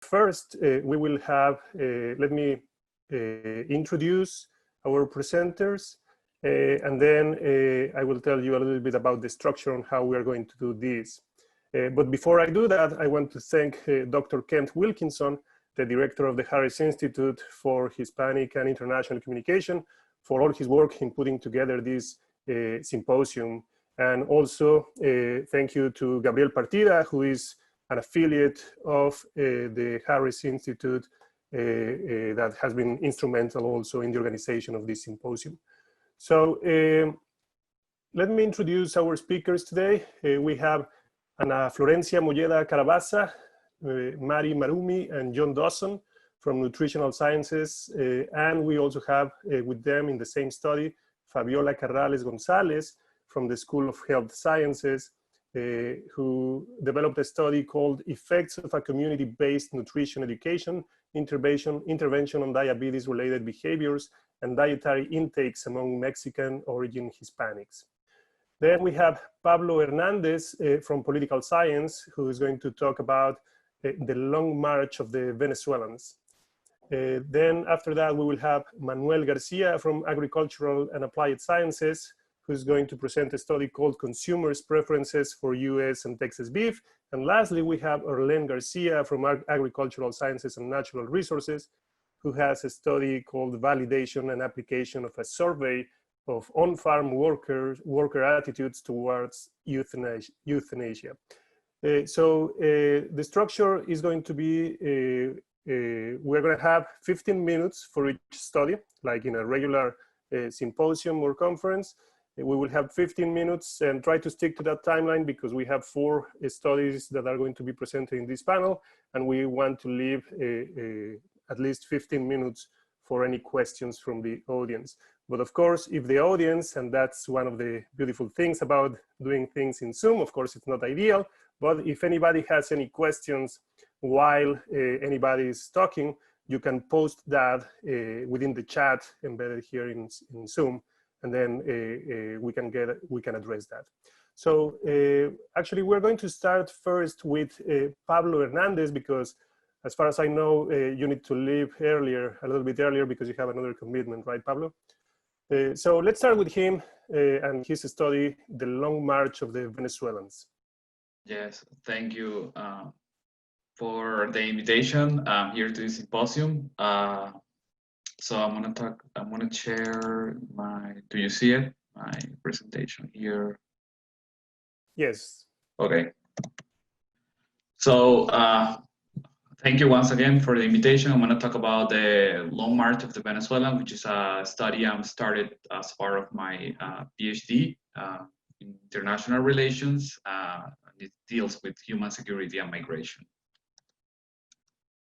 First, we will have, let me introduce our presenters, and then I will tell you a little bit about the structure and how we are going to do this. But before I do that, I want to thank Dr. Kent Wilkinson, the director of the Harris Institute for Hispanic and International Communication, for all his work in putting together this symposium. And also thank you to Gabriel Partida, who is an affiliate of the Harris Institute that has been instrumental also in the organization of this symposium. So let me introduce our speakers today. We have Ana Florencia Moyeda-Carabaza, Mari Murimi, and John Dawson from Nutritional Sciences. And we also have with them in the same study, Fabiola Carrales Gonzalez from the School of Health Sciences, who developed a study called Effects of a Community-Based Nutrition Education, Intervention on Diabetes-Related Behaviors and Dietary Intakes Among Mexican Origin Hispanics. Then we have Pablo Hernandez from Political Science, who is going to talk about the long march of the Venezuelans. Then after that, we will have Manuel Garcia from Agricultural and Applied Sciences, who's going to present a study called Consumers' Preferences for US and Texas Beef. And lastly, we have Orlen Garcia from Agricultural Sciences and Natural Resources, who has a study called Validation and Application of a Survey of On-Farm Worker Attitudes Towards Euthanasia. So the structure is going to be, we're going to have 15 minutes for each study, like in a regular symposium or conference. We will have 15 minutes and try to stick to that timeline because we have 4 studies that are going to be presented in this panel, and we want to leave at least 15 minutes for any questions from the audience. But of course, if the audience, and that's one of the beautiful things about doing things in Zoom, of course, it's not ideal, but if anybody has any questions while anybody is talking, you can post that within the chat embedded here in Zoom, and then we can address that. So actually, we're going to start first with Pablo Hernandez, because as far as I know, you need to leave earlier, a little bit earlier, because you have another commitment, right, Pablo? So let's start with him and his study, The Long March of the Venezuelans. Yes, thank you for the invitation here to the symposium. So I'm gonna share my, do you see it? My presentation here. Yes. Okay. So thank you once again for the invitation. I'm going to talk about the Long March of the Venezuelan, which is a study I started as part of my PhD in international relations. It deals with human security and migration.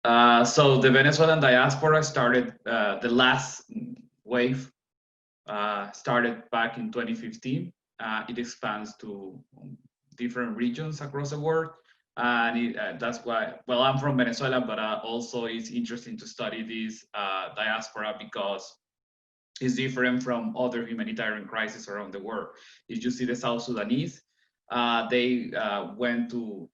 So the Venezuelan diaspora started, the last wave started back in 2015. It expands to different regions across the world. And that's why, well, I'm from Venezuela, but also it's interesting to study this diaspora because it's different from other humanitarian crises around the world. If you see the South Sudanese, they went to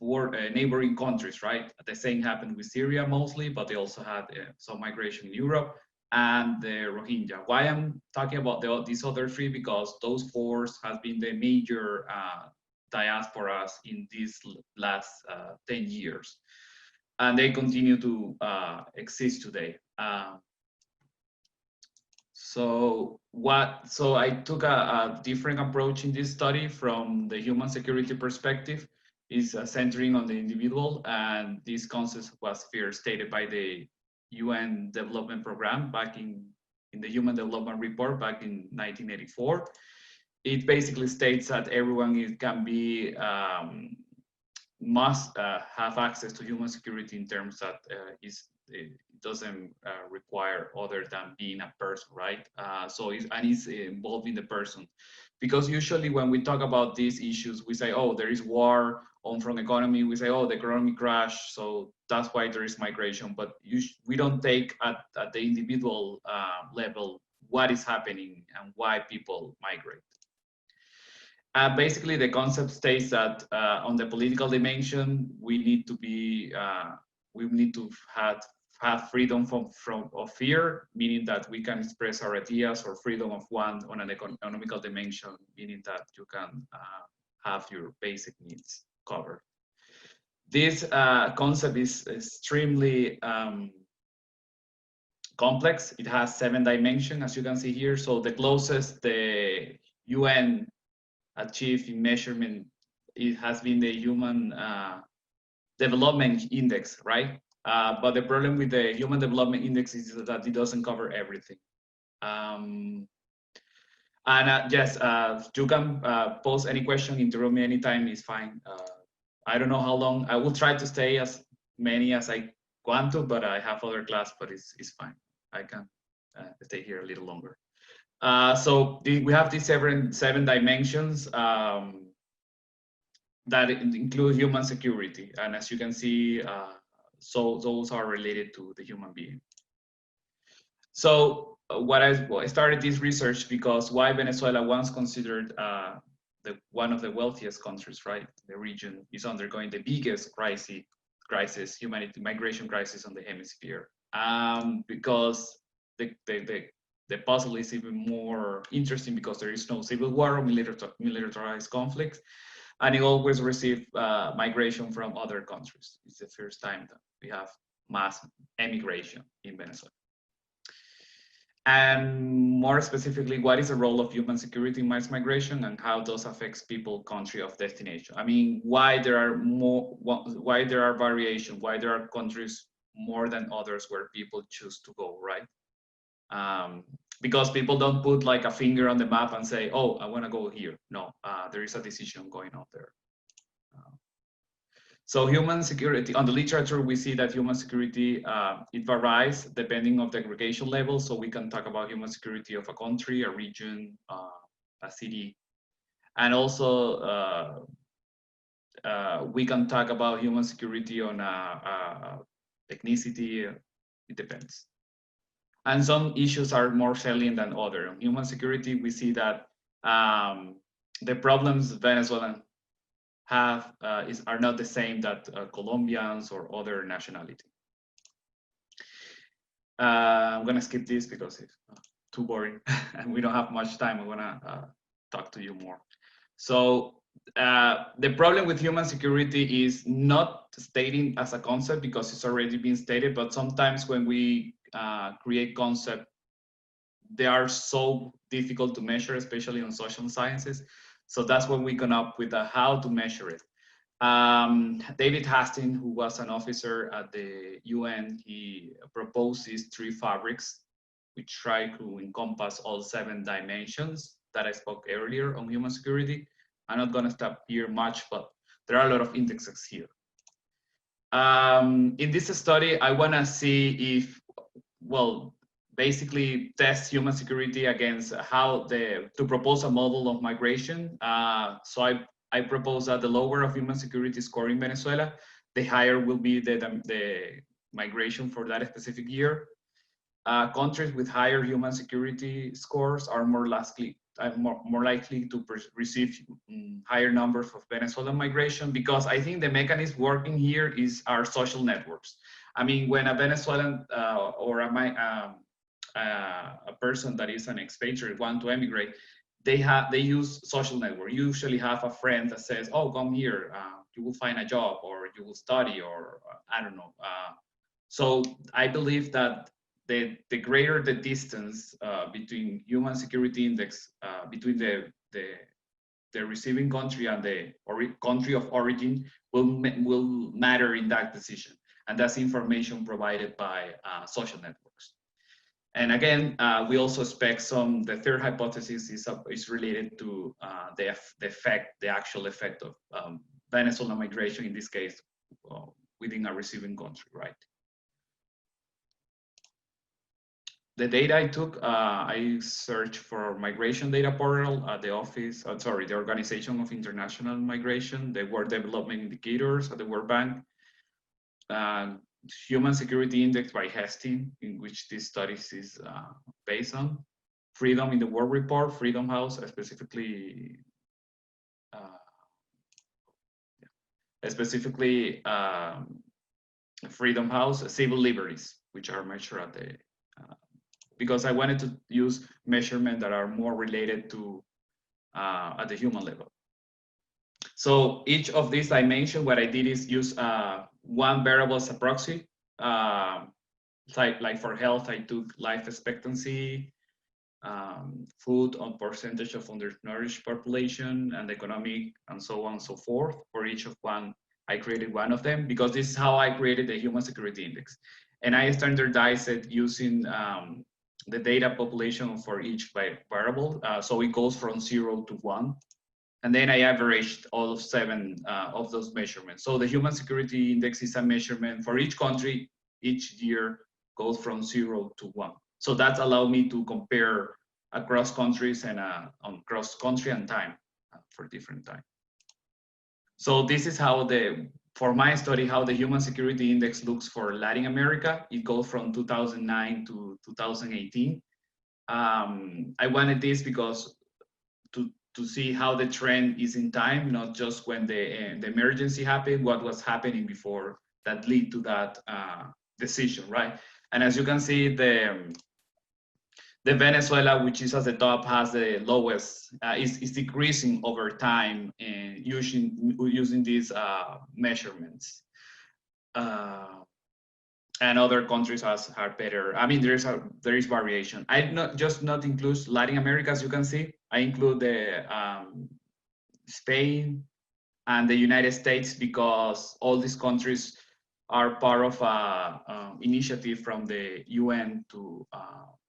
neighboring countries, right? The same happened with Syria mostly, but they also had some migration in Europe and the Rohingya. Why I'm talking about these other 3? Because those 4 have been the major diasporas in these last 10 years. And they continue to exist today. So I took a different approach in this study from the human security perspective, is centering on the individual. And this concept was first stated by the UN Development Program back in the Human Development Report back in 1984. It basically states that everyone can be, must have access to human security in terms that it doesn't require other than being a person, right? So it's involving the person. Because usually when we talk about these issues, we say, oh, there is war on from the economy. We say, oh, the economy crashed, so that's why there is migration. But we don't take at the individual level what is happening and why people migrate. Basically, the concept states that on the political dimension, we need to be we need to have freedom of fear, meaning that we can express our ideas, or freedom of want on an economical dimension, meaning that you can have your basic needs covered. This concept is extremely complex. It has 7 dimensions, as you can see here. So the closest the UN achieved in measurement, it has been the Human Development Index, right? But the problem with the Human Development Index is that it doesn't cover everything. Yes, you can pose any question, interrupt me anytime, it's fine. I don't know how long. I will try to stay as many as I want to, but I have other class, but it's fine. I can stay here a little longer. So we have these 7 dimensions that include human security. And as you can see, so those are related to the human being. So I started this research because why Venezuela, once considered one of the wealthiest countries, right? The region is undergoing the biggest crisis, humanity migration crisis on the hemisphere. Because the puzzle is even more interesting because there is no civil war or militarized conflict, and it always receives migration from other countries. It's the first time that we have mass emigration in Venezuela. And more specifically, what is the role of human security in mass migration, and how those affects people, country of destination? I mean, why there are variation, why there are countries more than others where people choose to go, right? Because people don't put like a finger on the map and say, oh, I want to go here. No, there is a decision going on there. So human security, on the literature, we see that human security, it varies depending on the aggregation level. So we can talk about human security of a country, a region, a city. And also, we can talk about human security on ethnicity. It depends. And some issues are more salient than others. On human security, we see that the problems Venezuelans have are not the same that Colombians or other nationality. I'm gonna skip this because it's too boring and we don't have much time. I wanna talk to you more. So the problem with human security is not stating as a concept because it's already been stated, but sometimes when we create concept, they are so difficult to measure, especially on social sciences. So that's when we come up with how to measure it. David Hastings, who was an officer at the UN, he proposed these 3 fabrics, which try to encompass all 7 dimensions that I spoke earlier on human security. I'm not gonna stop here much, but there are a lot of indexes here. In this study, I wanna see if, well, basically test human security against to propose a model of migration. So I propose that the lower of human security score in Venezuela, the higher will be the migration for that specific year. Countries with higher human security scores are more likely to receive higher numbers of Venezuelan migration, because I think the mechanism working here is our social networks. I mean, when a Venezuelan or a person that is an expatriate want to emigrate, they use social network. You usually have a friend that says, oh, come here, you will find a job, or you will study, or I don't know. So I believe that the greater the distance between human security index, between the receiving country and the country of origin will matter in that decision. And that's information provided by social networks. And again, we also expect the third hypothesis is related to the actual effect of Venezuelan migration, in this case, within a receiving country, right? The data I took, I searched for migration data portal at the office, the Organization of International Migration, the World Development Indicators at the World Bank, Human Security Index by Hastings, in which this study is based on, Freedom in the World Report, Freedom House, specifically Freedom House, civil liberties, which are measured at the, because I wanted to use measurements that are more related to at the human level. So each of these dimensions, what I did is use one variable as a proxy. Like for health, I took life expectancy, food on percentage of undernourished population, and economic, and so on and so forth. For each of one, I created one of them because this is how I created the Human Security Index. And I standardized it using the data population for each variable. So it goes from 0 to 1. And then I averaged all of 7 of those measurements. So the Human Security Index is a measurement for each country. Each year goes from 0 to 1. So that's allowed me to compare across countries and on cross country and time for different time. So this is how for my study, how the Human Security Index looks for Latin America. It goes from 2009 to 2018. I wanted this because to see how the trend is in time, not just when the emergency happened, what was happening before that lead to that decision, right? And as you can see, the Venezuela, which is at the top, has the lowest, is decreasing over time and using these measurements. And other countries are better. I mean, there is variation. I not include Latin America, as you can see. I include the Spain and the United States because all these countries are part of an initiative from the UN to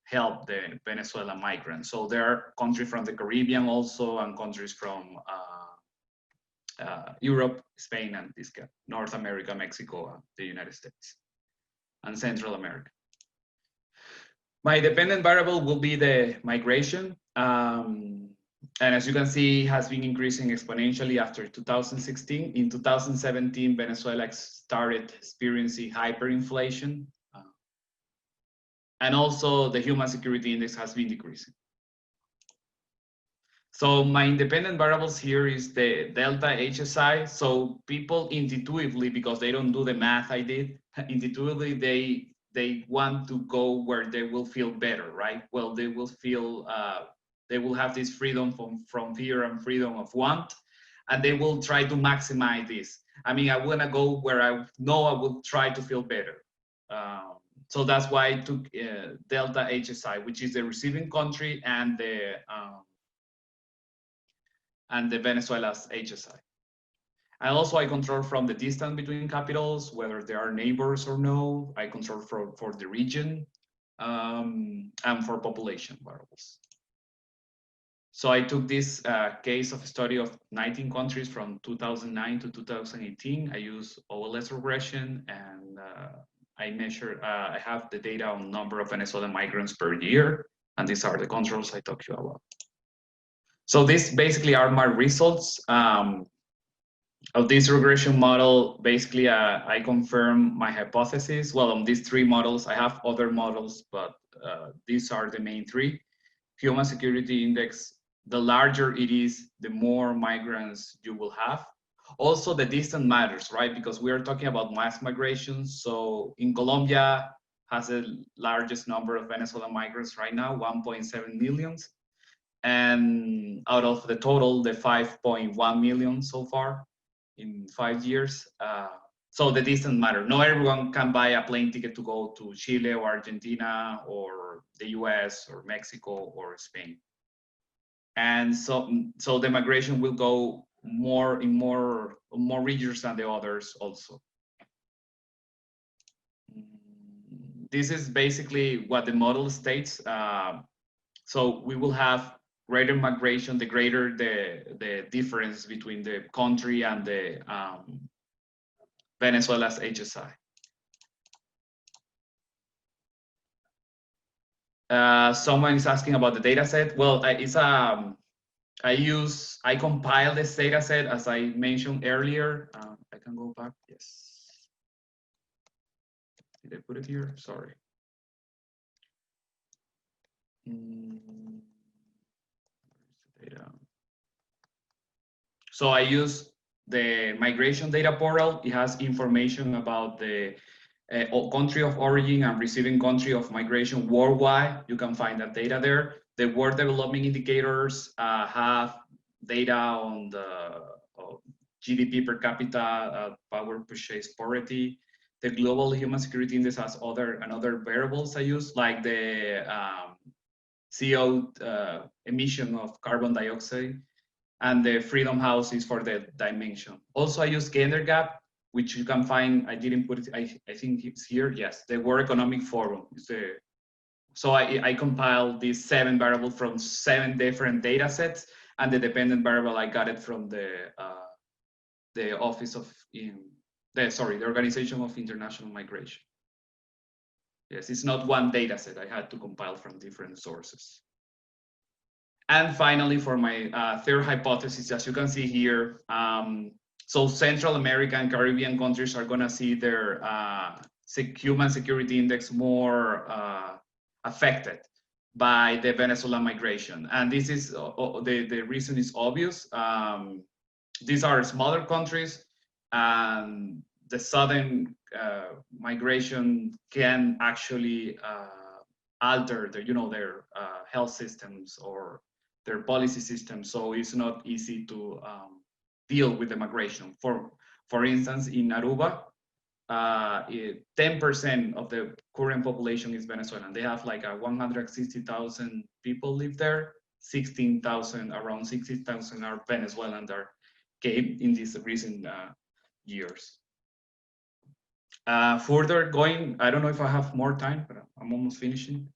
help the Venezuelan migrants. So there are countries from the Caribbean also, and countries from Europe, Spain, and North America, Mexico, the United States, and Central America. My dependent variable will be the migration. And as you can see, it has been increasing exponentially after 2016. In 2017, Venezuela started experiencing hyperinflation. And also the Human Security Index has been decreasing. So my independent variables here is the delta HSI. So people intuitively, because they don't do the math I did, intuitively they want to go where they will feel better, right? Well, they will feel, they will have this freedom from fear and freedom of want, and they will try to maximize this. I mean, I want to go where I know I will try to feel better. So that's why I took delta HSI, which is the receiving country and the Venezuela's HSI. And also I control from the distance between capitals, whether they are neighbors or no. I control for the region and for population variables. So I took this case of study of 19 countries from 2009 to 2018. I use OLS regression, and I measure, I have the data on number of Venezuelan migrants per year, and these are the controls I talked to you about. So these basically are my results of this regression model. Basically, I confirm my hypothesis. Well, on these 3 models, I have other models, but these are the main 3. Human Security Index, the larger it is, the more migrants you will have. Also, the distance matters, right? Because we are talking about mass migration. So in Colombia has the largest number of Venezuelan migrants right now, 1.7 million. And out of the total, the 5.1 million so far in 5 years. So the distance matter. Not everyone can buy a plane ticket to go to Chile or Argentina or the US or Mexico or Spain. And so the migration will go more in more regions than the others also. This is basically what the model states. So we will have greater migration, the greater the difference between the country and the Venezuela's HSI. Someone is asking about the data set. Well, it's I compile this data set as I mentioned earlier. I can go back, yes. Did I put it here? Sorry. Data. So I use the migration data portal. It has information about the country of origin and receiving country of migration worldwide. You can find that data there. The World Development Indicators have data on the GDP per capita, power purchase parity. The Global Human Security Index has other variables I use, like the CO emission of carbon dioxide, and the Freedom House is for the dimension. Also, I use gender gap, which you can find. I didn't put it. I think it's here. Yes, the World Economic Forum is the. So I compiled these 7 variables from 7 different data sets, and the dependent variable I got it from the Office of the Organization of International Migration. Yes, it's not one data set. I had to compile from different sources. And finally, for my third hypothesis, as you can see here, so Central America and Caribbean countries are going to see their human security index more affected by the Venezuelan migration. And this is the reason is obvious. These are smaller countries, and the sudden migration can actually alter their health systems or their policy systems. So it's not easy to deal with the migration. For instance, in Aruba, 10% of the current population is Venezuelan. They have like 160,000 people live there. 16,000, around 60,000 are Venezuelan that came in these recent years. Further going, I don't know if I have more time, but I'm almost finishing.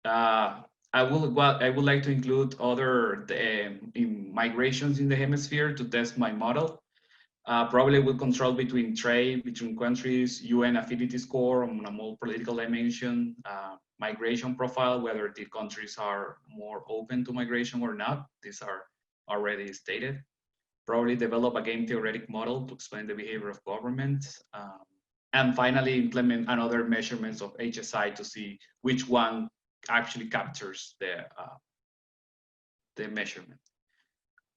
I would like to include other migrations in the hemisphere to test my model. Probably will control between trade, between countries, UN affinity score on a more political dimension, migration profile, whether the countries are more open to migration or not. These are already stated. Probably develop a game theoretic model to explain the behavior of governments. And finally, implement another measurements of HSI to see which one actually captures the measurement.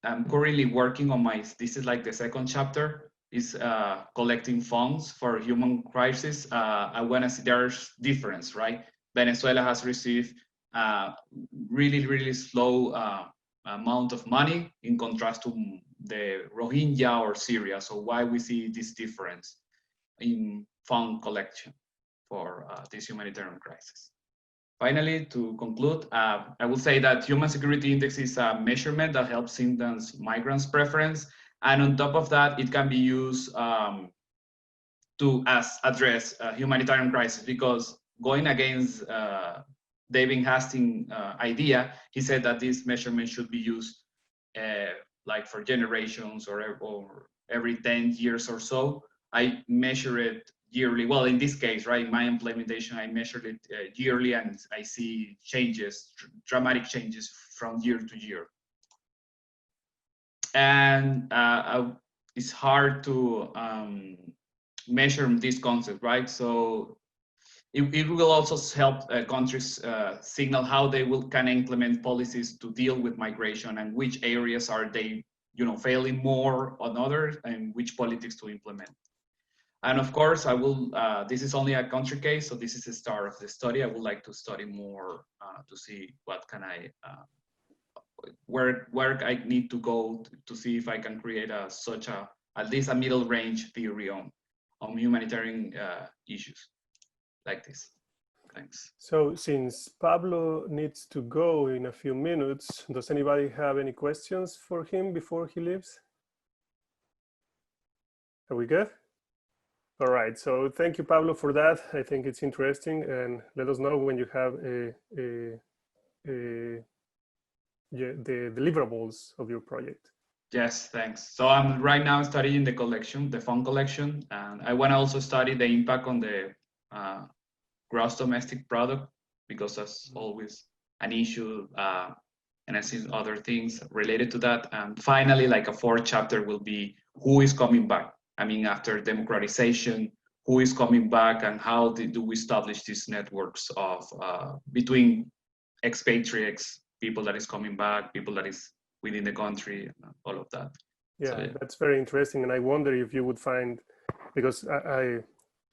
I'm currently working on this is like the second chapter, is collecting funds for human crisis. I want to see there's difference, right? Venezuela has received really slow amount of money in contrast to the Rohingya or Syria. So why we see this difference in fund collection for this humanitarian crisis. Finally, to conclude, I will say that Human Security Index is a measurement that helps influence migrants' preference. And on top of that, it can be used to address humanitarian crisis, because going against David Hastings' idea, he said that this measurement should be used like for generations or every 10 years or so. I measure it yearly. Well, in this case, right, my implementation, I measured it yearly, and I see changes, dramatic changes from year to year. And it's hard to measure this concept, right? So it will also help countries signal how they can implement policies to deal with migration, and which areas are they, failing more on others, and which politics to implement. And of course, I will, this is only a country case, so this is the start of the study. I would like to study more to see what can I, where I need to go to see if I can create at least a middle range theory on humanitarian issues like this. Thanks. So since Pablo needs to go in a few minutes, does anybody have any questions for him before he leaves? Are we good? All right, so thank you, Pablo, for that. I think it's interesting, and let us know when you have the deliverables of your project. Yes, thanks. So I'm right now studying the fund collection, and I want to also study the impact on the gross domestic product, because that's always an issue, and I see other things related to that. And finally, like a 4th chapter will be who is coming back. I mean, after democratization, who is coming back, and how do we establish these networks of between expatriates, people that is coming back, people that is within the country, all of that. Yeah, so, yeah, that's very interesting. And I wonder if you would find, because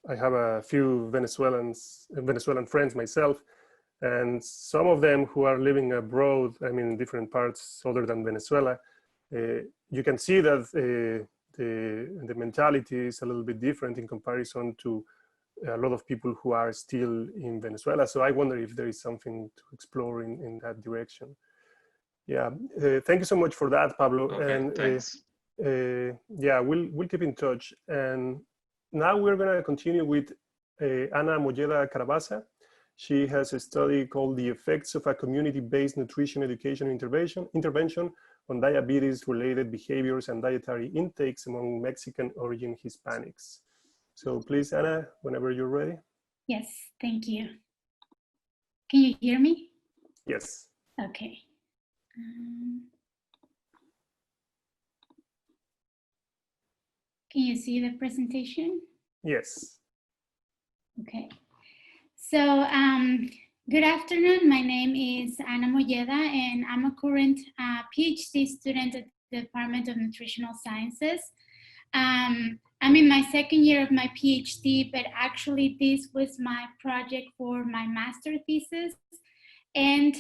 I have a few Venezuelan friends myself, and some of them who are living abroad, I mean, in different parts other than Venezuela, you can see that the mentality is a little bit different in comparison to a lot of people who are still in Venezuela. So I wonder if there is something to explore in that direction. Yeah, thank you so much for that, Pablo. Okay, and thanks. yeah, we'll keep in touch. And now we're gonna continue with Ana Moyeda-Carabaza. She has a study called The Effects of a Community-Based Nutrition Education Intervention on Diabetes-Related Behaviors and Dietary Intakes among Mexican origin Hispanics. So please, Ana, whenever you're ready. Yes, thank you. Can you hear me? Yes. Okay. Can you see the presentation? Yes. Okay. So good afternoon. My name is Ana Moyeda, and I'm a current PhD student at the Department of Nutritional Sciences. I'm in my second year of my PhD, but actually this was my project for my master thesis, and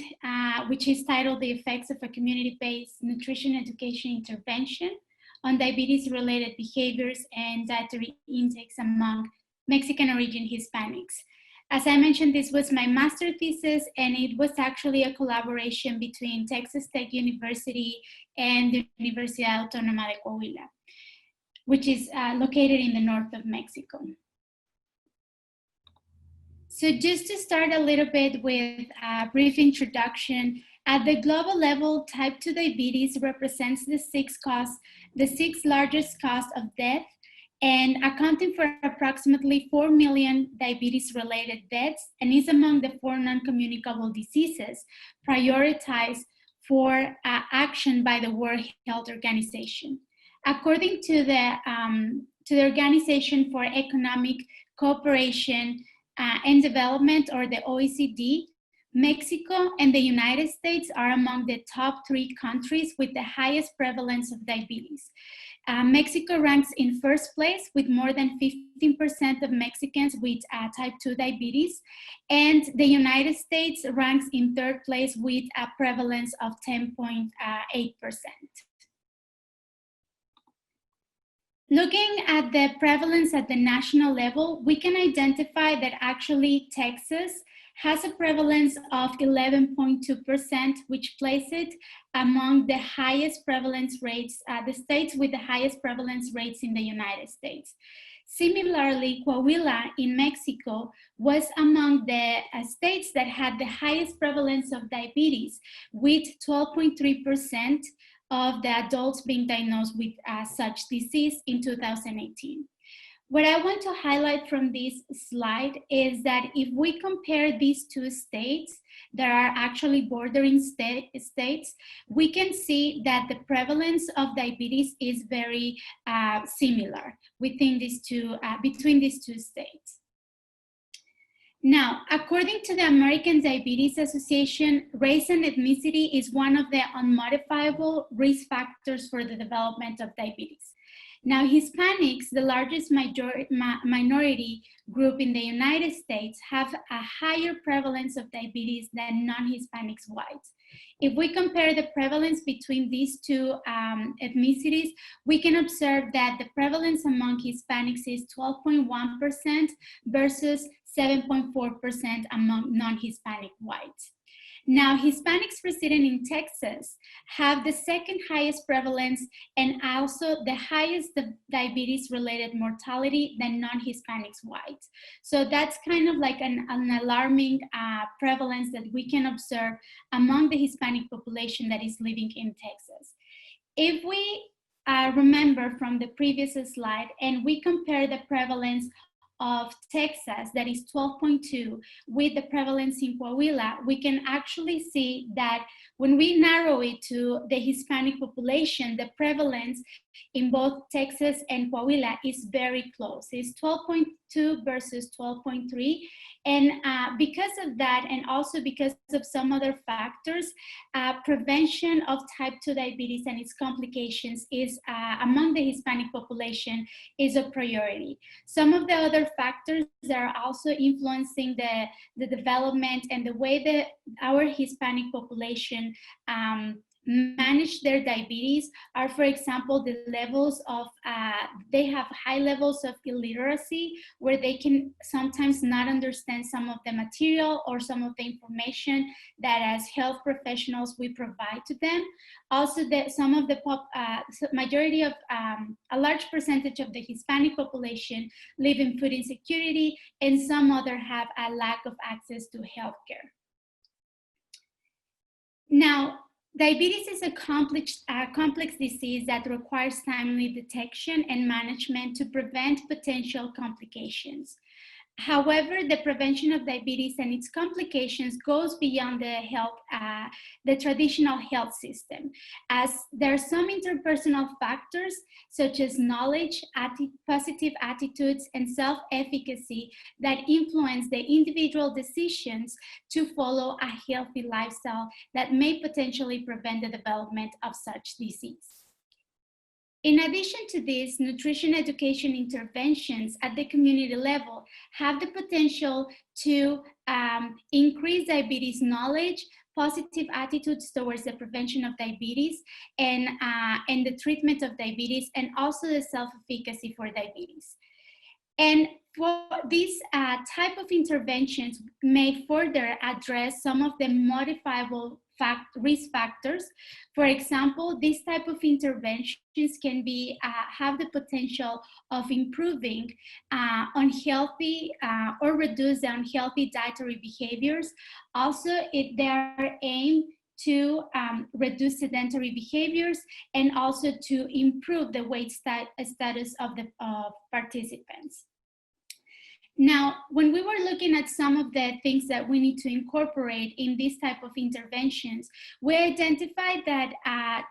which is titled The Effects of a Community-Based Nutrition Education Intervention on Diabetes-Related Behaviors and Dietary Intakes among Mexican origin Hispanics. As I mentioned, this was my master thesis, and it was actually a collaboration between Texas Tech University and the Universidad Autónoma de Coahuila, which is located in the north of Mexico. So just to start a little bit with a brief introduction, at the global level, type 2 diabetes represents the sixth largest cause of death, and accounting for approximately 4 million diabetes-related deaths, and is among the 4 non-communicable diseases prioritized for action by the World Health Organization. According to the Organization for Economic Cooperation and Development, or the OECD, Mexico and the United States are among the top 3 countries with the highest prevalence of diabetes. Mexico ranks in first place with more than 15% of Mexicans with type 2 diabetes, and the United States ranks in third place with a prevalence of 10.8%. Looking at the prevalence at the national level, we can identify that actually Texas has a prevalence of 11.2%, which places it among the highest prevalence rates, the states with the highest prevalence rates in the United States. Similarly, Coahuila in Mexico was among the states that had the highest prevalence of diabetes, with 12.3% of the adults being diagnosed with such disease in 2018. What I want to highlight from this slide is that if we compare these 2 states that are actually bordering states, we can see that the prevalence of diabetes is very similar within between these 2 states. Now, according to the American Diabetes Association, race and ethnicity is one of the unmodifiable risk factors for the development of diabetes. Now, Hispanics, the largest minority group in the United States, have a higher prevalence of diabetes than non-Hispanics whites. If we compare the prevalence between these 2 ethnicities, we can observe that the prevalence among Hispanics is 12.1% versus 7.4% among non-Hispanic whites. Now, Hispanics residing in Texas have the second highest prevalence and also the highest diabetes-related mortality than non-Hispanics whites. So that's kind of like an alarming prevalence that we can observe among the Hispanic population that is living in Texas. If we remember from the previous slide and we compare the prevalence of Texas, that is 12.2, with the prevalence in Coahuila, we can actually see that when we narrow it to the Hispanic population, the prevalence in both Texas and Coahuila is very close. It's 12.2 versus 12.3. And because of that, and also because of some other factors, prevention of type 2 diabetes and its complications is, among the Hispanic population, is a priority. Some of the other factors that are also influencing the development and the way that our Hispanic population manage their diabetes are, for example, the levels of, they have high levels of illiteracy, where they can sometimes not understand some of the material or some of the information that as health professionals we provide to them. Also, that some of the majority of, a large percentage of the Hispanic population live in food insecurity, and some other have a lack of access to healthcare. Now, diabetes is a complex disease that requires timely detection and management to prevent potential complications. However, the prevention of diabetes and its complications goes beyond the traditional health system, as there are some interpersonal factors such as knowledge, positive attitudes, and self-efficacy that influence the individual decisions to follow a healthy lifestyle that may potentially prevent the development of such disease. In addition to this, nutrition education interventions at the community level have the potential to increase diabetes knowledge, positive attitudes towards the prevention of diabetes, and the treatment of diabetes, and also the self-efficacy for diabetes. And for these type of interventions may further address some of the modifiable risk factors. For example, these type of interventions can be have the potential of improving unhealthy or reduce the unhealthy dietary behaviors. Also, they are aimed to reduce sedentary behaviors and also to improve the weight status of the participants. Now, when we were looking at some of the things that we need to incorporate in these type of interventions, we identified that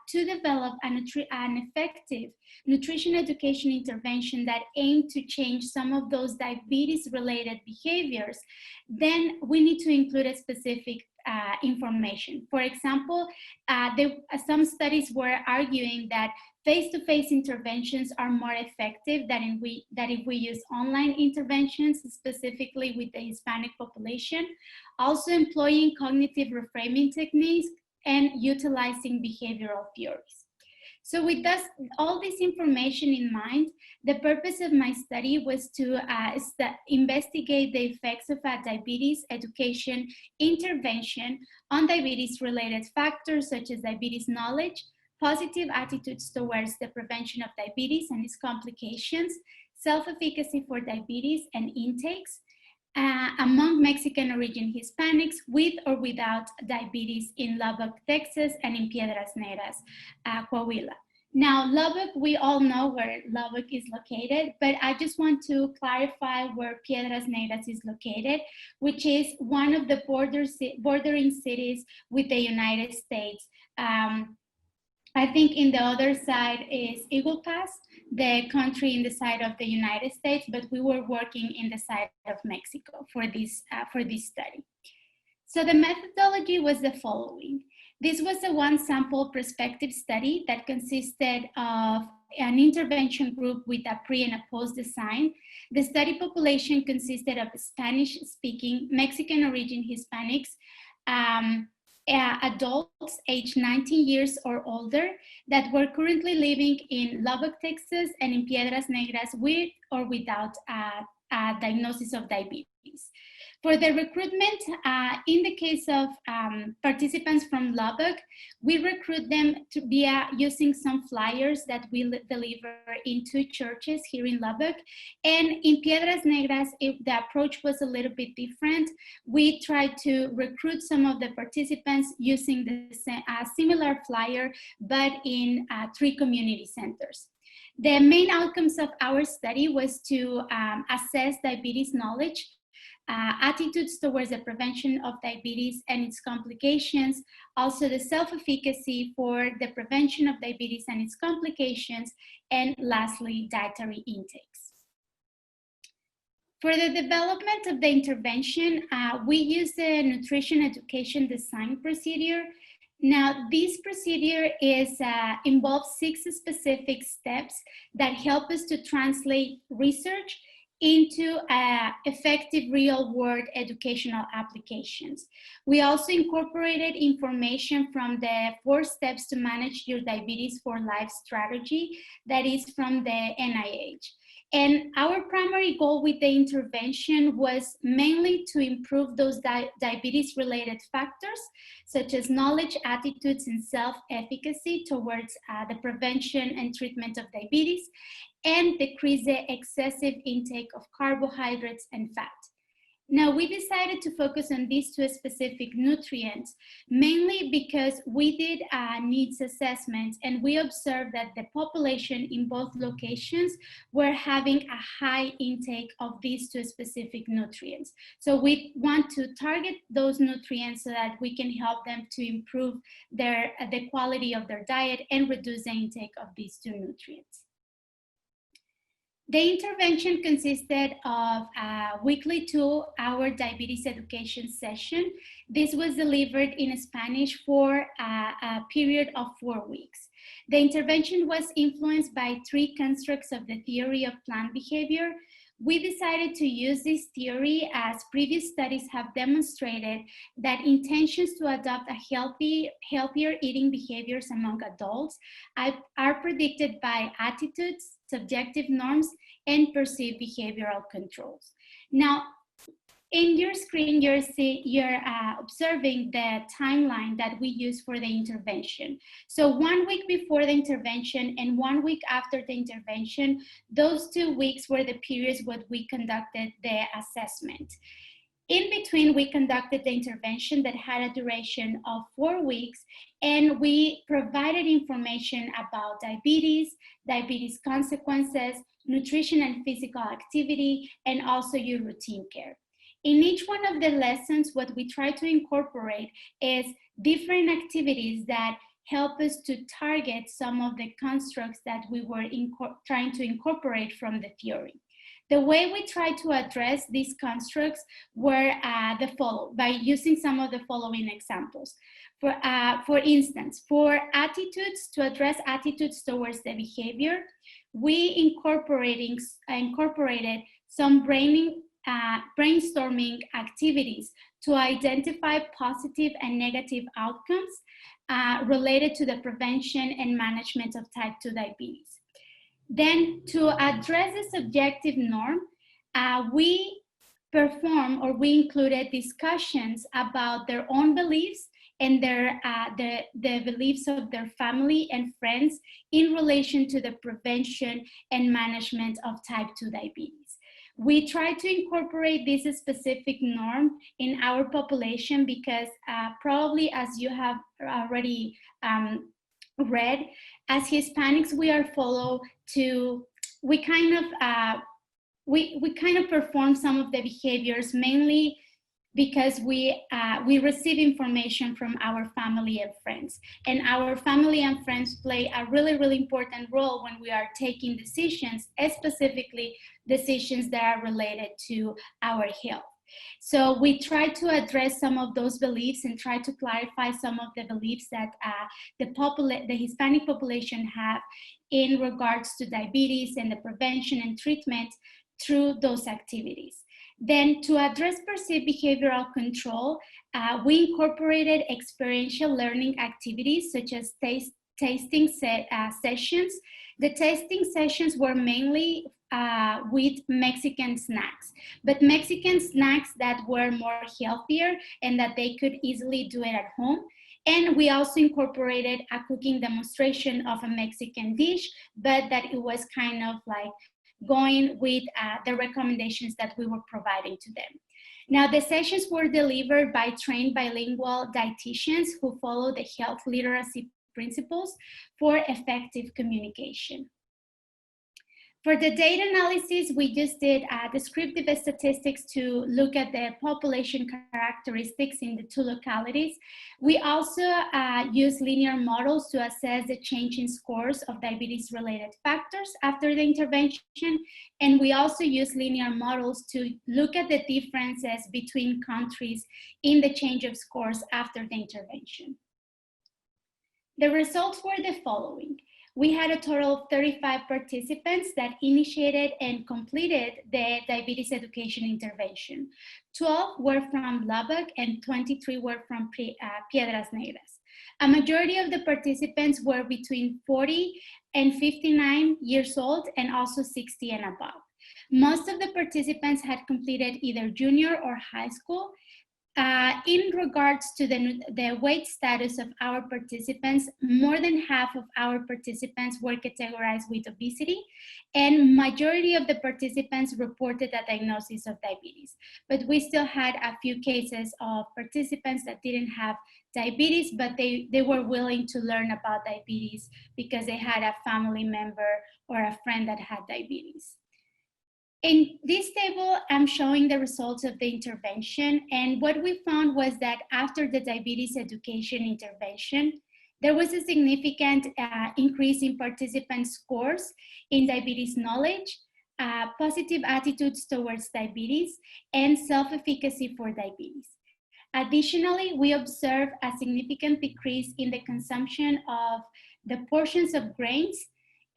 to develop an effective nutrition education intervention that aimed to change some of those diabetes-related behaviors, then we need to include a specific information. For example, some studies were arguing that face-to-face interventions are more effective than if we use online interventions, specifically with the Hispanic population. Also employing cognitive reframing techniques and utilizing behavioral theories. So with all this information in mind, the purpose of my study was to investigate the effects of diabetes education intervention on diabetes-related factors such as diabetes knowledge, positive attitudes towards the prevention of diabetes and its complications, self-efficacy for diabetes and intakes, among Mexican origin Hispanics with or without diabetes in Lubbock, Texas, and in Piedras Negras, Coahuila. Now, Lubbock, we all know where Lubbock is located, but I just want to clarify where Piedras Negras is located, which is one of the bordering cities with the United States. I think in the other side is Eagle Pass, the country in the side of the United States, but we were working in the side of Mexico for this study. So the methodology was the following. This was a one sample perspective study that consisted of an intervention group with a pre and a post design. The study population consisted of Spanish-speaking Mexican origin Hispanics, adults aged 19 years or older that were currently living in Lubbock, Texas, and in Piedras Negras with or without a diagnosis of diabetes. For the recruitment, in the case of participants from Lubbock, we recruit them to be using some flyers that we deliver in 2 churches here in Lubbock. And in Piedras Negras, the approach was a little bit different. We tried to recruit some of the participants using the similar flyer, but in 3 community centers. The main outcomes of our study was to assess diabetes knowledge attitudes towards the prevention of diabetes and its complications, also the self-efficacy for the prevention of diabetes and its complications, and lastly, dietary intakes. For the development of the intervention, we use the nutrition education design procedure. Now, this procedure involves 6 specific steps that help us to translate research into effective real-world educational applications. We also incorporated information from the 4 steps to manage your diabetes for life strategy that is from the NIH. And our primary goal with the intervention was mainly to improve those diabetes-related factors, such as knowledge, attitudes, and self-efficacy towards the prevention and treatment of diabetes, and decrease the excessive intake of carbohydrates and fat. Now, we decided to focus on these 2 specific nutrients, mainly because we did needs assessments and we observed that the population in both locations were having a high intake of these 2 specific nutrients. So we want to target those nutrients so that we can help them to improve the quality of their diet and reduce the intake of these 2 nutrients. The intervention consisted of a weekly 2-hour diabetes education session. This was delivered in Spanish for a period of 4 weeks. The intervention was influenced by 3 constructs of the theory of plant behavior. We decided to use this theory as previous studies have demonstrated that intentions to adopt a healthier eating behaviors among adults are predicted by attitudes, subjective norms, and perceived behavioral controls. Now, in your screen, you're observing the timeline that we use for the intervention. So 1 week before the intervention and 1 week after the intervention, those 2 weeks were the periods when we conducted the assessment. In between, we conducted the intervention that had a duration of 4 weeks, and we provided information about diabetes, diabetes consequences, nutrition and physical activity, and also your routine care. In each one of the lessons, what we try to incorporate is different activities that help us to target some of the constructs that we were trying to incorporate from the theory. The way we try to address these constructs were by using some of the following examples. For instance, for attitudes, to address attitudes towards the behavior, we incorporated some brainstorming activities to identify positive and negative outcomes related to the prevention and management of type 2 diabetes. Then, to address the subjective norm, we included discussions about their own beliefs and the beliefs of their family and friends in relation to the prevention and management of type 2 diabetes. We try to incorporate this specific norm in our population because probably, as you have already read, as Hispanics, we kind of perform some of the behaviors mainly because we receive information from our family and friends. And our family and friends play a really, really important role when we are taking decisions, specifically decisions that are related to our health. So we try to address some of those beliefs and try to clarify some of the beliefs that the Hispanic population have in regards to diabetes and the prevention and treatment through those activities. Then, to address perceived behavioral control, we incorporated experiential learning activities such as tasting sessions. The tasting sessions were mainly with Mexican snacks, but Mexican snacks that were more healthier and that they could easily do it at home. And we also incorporated a cooking demonstration of a Mexican dish, but that it was kind of like going with the recommendations that we were providing to them. Now, the sessions were delivered by trained bilingual dietitians who follow the health literacy principles for effective communication. For the data analysis, we just did descriptive statistics to look at the population characteristics in the two localities. We also use linear models to assess the change in scores of diabetes-related factors after the intervention. And we also use linear models to look at the differences between countries in the change of scores after the intervention. The results were the following. We had a total of 35 participants that initiated and completed the diabetes education intervention. 12 were from Lubbock and 23 were from Piedras Negras. A majority of the participants were between 40 and 59 years old and also 60 and above. Most of the participants had completed either junior or high school. In regards to the weight status of our participants, more than half of our participants were categorized with obesity, and majority of the participants reported a diagnosis of diabetes. But we still had a few cases of participants that didn't have diabetes, but they were willing to learn about diabetes because they had a family member or a friend that had diabetes. In this table, I'm showing the results of the intervention, and what we found was that after the diabetes education intervention, there was a significant increase in participant scores in diabetes knowledge, positive attitudes towards diabetes, and self-efficacy for diabetes. Additionally, we observed a significant decrease in the consumption of the portions of grains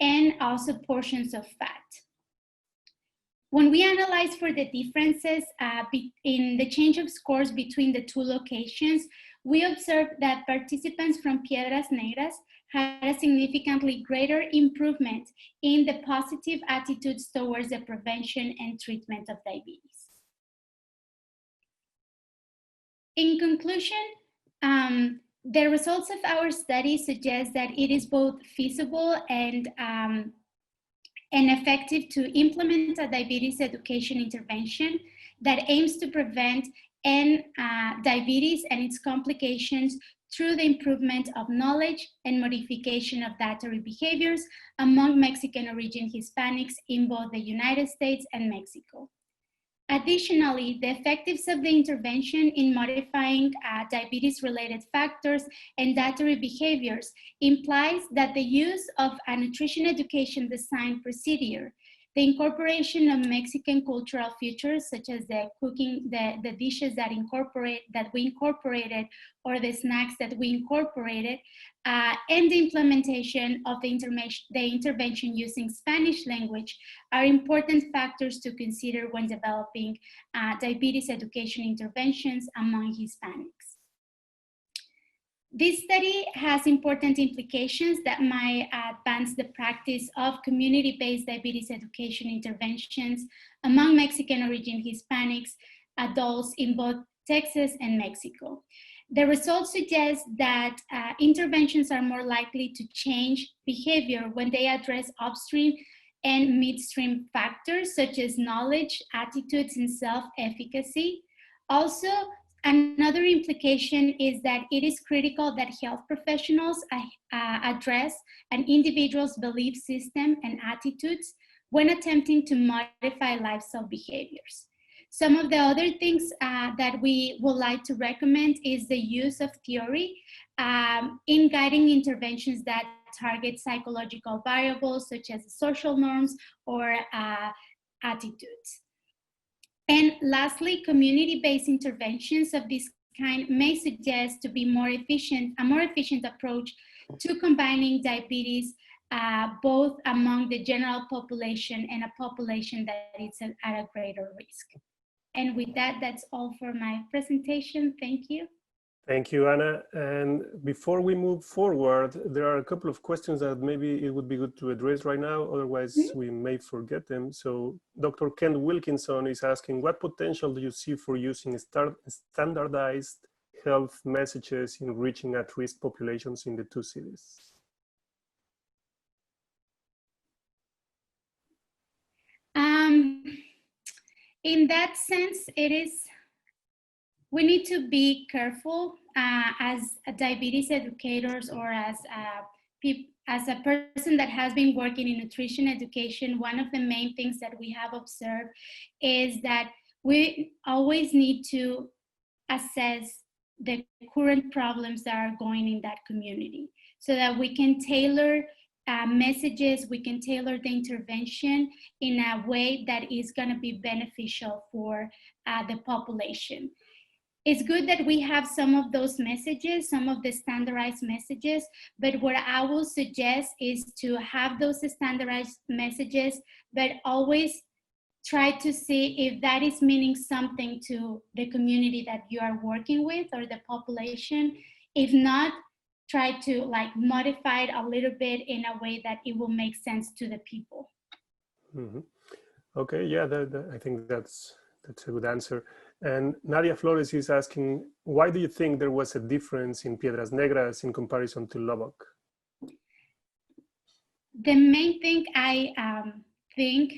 and also portions of fat. When we analyzed for the differences in the change of scores between the two locations, we observed that participants from Piedras Negras had a significantly greater improvement in the positive attitudes towards the prevention and treatment of diabetes. In conclusion, the results of our study suggest that it is both feasible and effective to implement a diabetes education intervention that aims to prevent diabetes and its complications through the improvement of knowledge and modification of dietary behaviors among Mexican origin Hispanics in both the United States and Mexico. Additionally, the effectiveness of the intervention in modifying diabetes-related factors and dietary behaviors implies that the use of a nutrition education design procedure, the incorporation of Mexican cultural features such as the cooking, the dishes that we incorporated, or the snacks that we incorporated, and the implementation of the intervention using Spanish language are important factors to consider when developing diabetes education interventions among Hispanics. This study has important implications that might advance the practice of community-based diabetes education interventions among Mexican origin Hispanics adults in both Texas and Mexico. The results suggest that interventions are more likely to change behavior when they address upstream and midstream factors such as knowledge, attitudes, and self-efficacy. Also, another implication is that it is critical that health professionals address an individual's belief system and attitudes when attempting to modify lifestyle behaviors. Some of the other things that we would like to recommend is the use of theory in guiding interventions that target psychological variables such as social norms or attitudes. And lastly, community-based interventions of this kind may suggest to be a more efficient approach to combining diabetes both among the general population and a population that is at a greater risk. And with that, that's all for my presentation. Thank you. Thank you, Anna. And before we move forward, there are a couple of questions that maybe it would be good to address right now, otherwise we may forget them. So Dr. Ken Wilkinson is asking, what potential do you see for using standardized health messages in reaching at-risk populations in the two cities? In that sense, we need to be careful as diabetes educators or as as a person that has been working in nutrition education, one of the main things that we have observed is that we always need to assess the current problems that are going in that community so that we can tailor messages, we can tailor the intervention in a way that is going to be beneficial for the population. It's good that we have some of those messages, some of the standardized messages, but what I will suggest is to have those standardized messages, but always try to see if that is meaning something to the community that you are working with or the population. If not, try to like modify it a little bit in a way that it will make sense to the people. Mm-hmm. Okay, yeah, I think that's a good answer. And Nadia Flores is asking, why do you think there was a difference in Piedras Negras in comparison to Lubbock? The main thing I think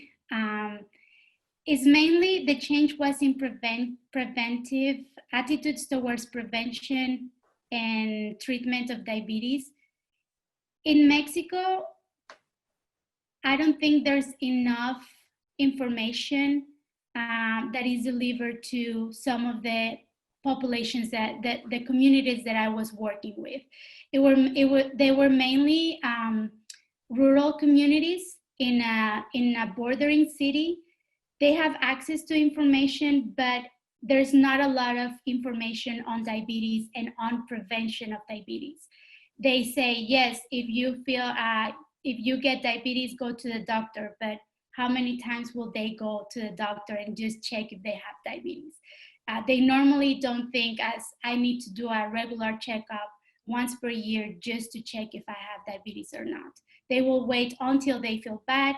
is mainly the change was in preventive attitudes towards prevention and treatment of diabetes. In Mexico, I don't think there's enough information that is delivered to some of the populations that the communities that I was working with. They were mainly rural communities in a bordering city. They have access to information, but there's not a lot of information on diabetes and on prevention of diabetes. They say, yes, if you get diabetes, go to the doctor, but how many times will they go to the doctor and just check if they have diabetes? They normally don't think as I need to do a regular checkup once per year just to check if I have diabetes or not. They will wait until they feel bad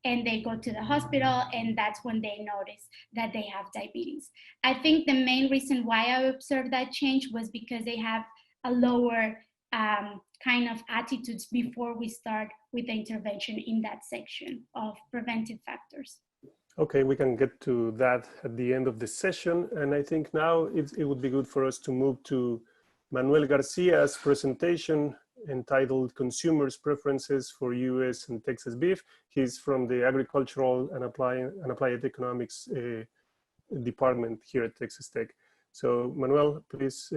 and they go to the hospital, and that's when they notice that they have diabetes. I think the main reason why I observed that change was because they have a lower kind of attitudes before we start with the intervention in that section of preventive factors. Okay, we can get to that at the end of the session. And I think now it would be good for us to move to Manuel Garcia's presentation entitled Consumers' Preferences for US and Texas Beef. He's from the Agricultural and Applied Economics department here at Texas Tech. So Manuel, please,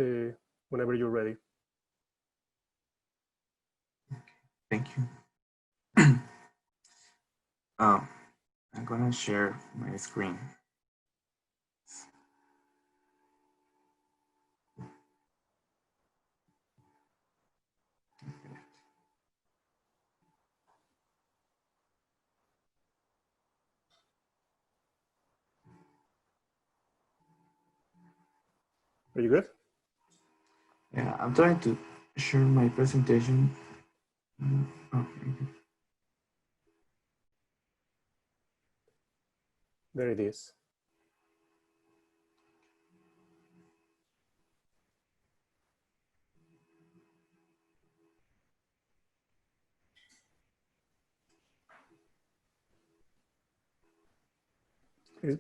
whenever you're ready. Thank you. I'm gonna share my screen. Are you good? Yeah, I'm trying to share my presentation. Oh, There it is.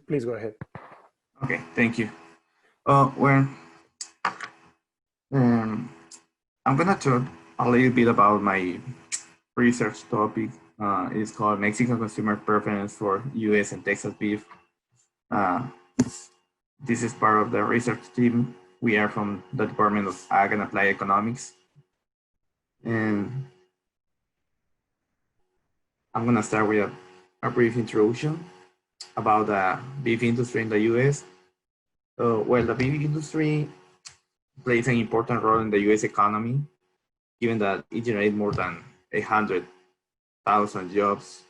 Please go ahead. okay, thank you. Well, I'm gonna talk a little bit about my research topic. It's called Mexican Consumer Preference for US and Texas Beef. This is part of the research team. We are from the Department of Ag and Applied Economics. And I'm gonna start with a brief introduction about the beef industry in the US. Well, the beef industry plays an important role in the US economy, given that it generates more than 800,000 jobs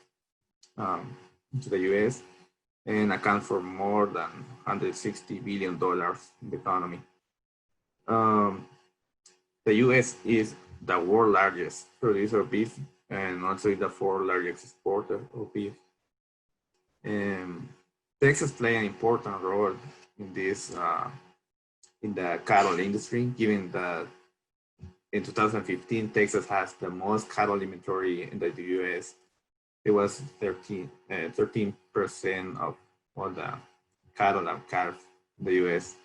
to the US and accounts for more than $160 billion in the economy. The US is the world's largest producer of beef and also the fourth largest exporter of beef. Texas plays an important role in this in the cattle industry, given that in 2015, Texas has the most cattle inventory in the US. It was 13% of all the cattle and calves in the US.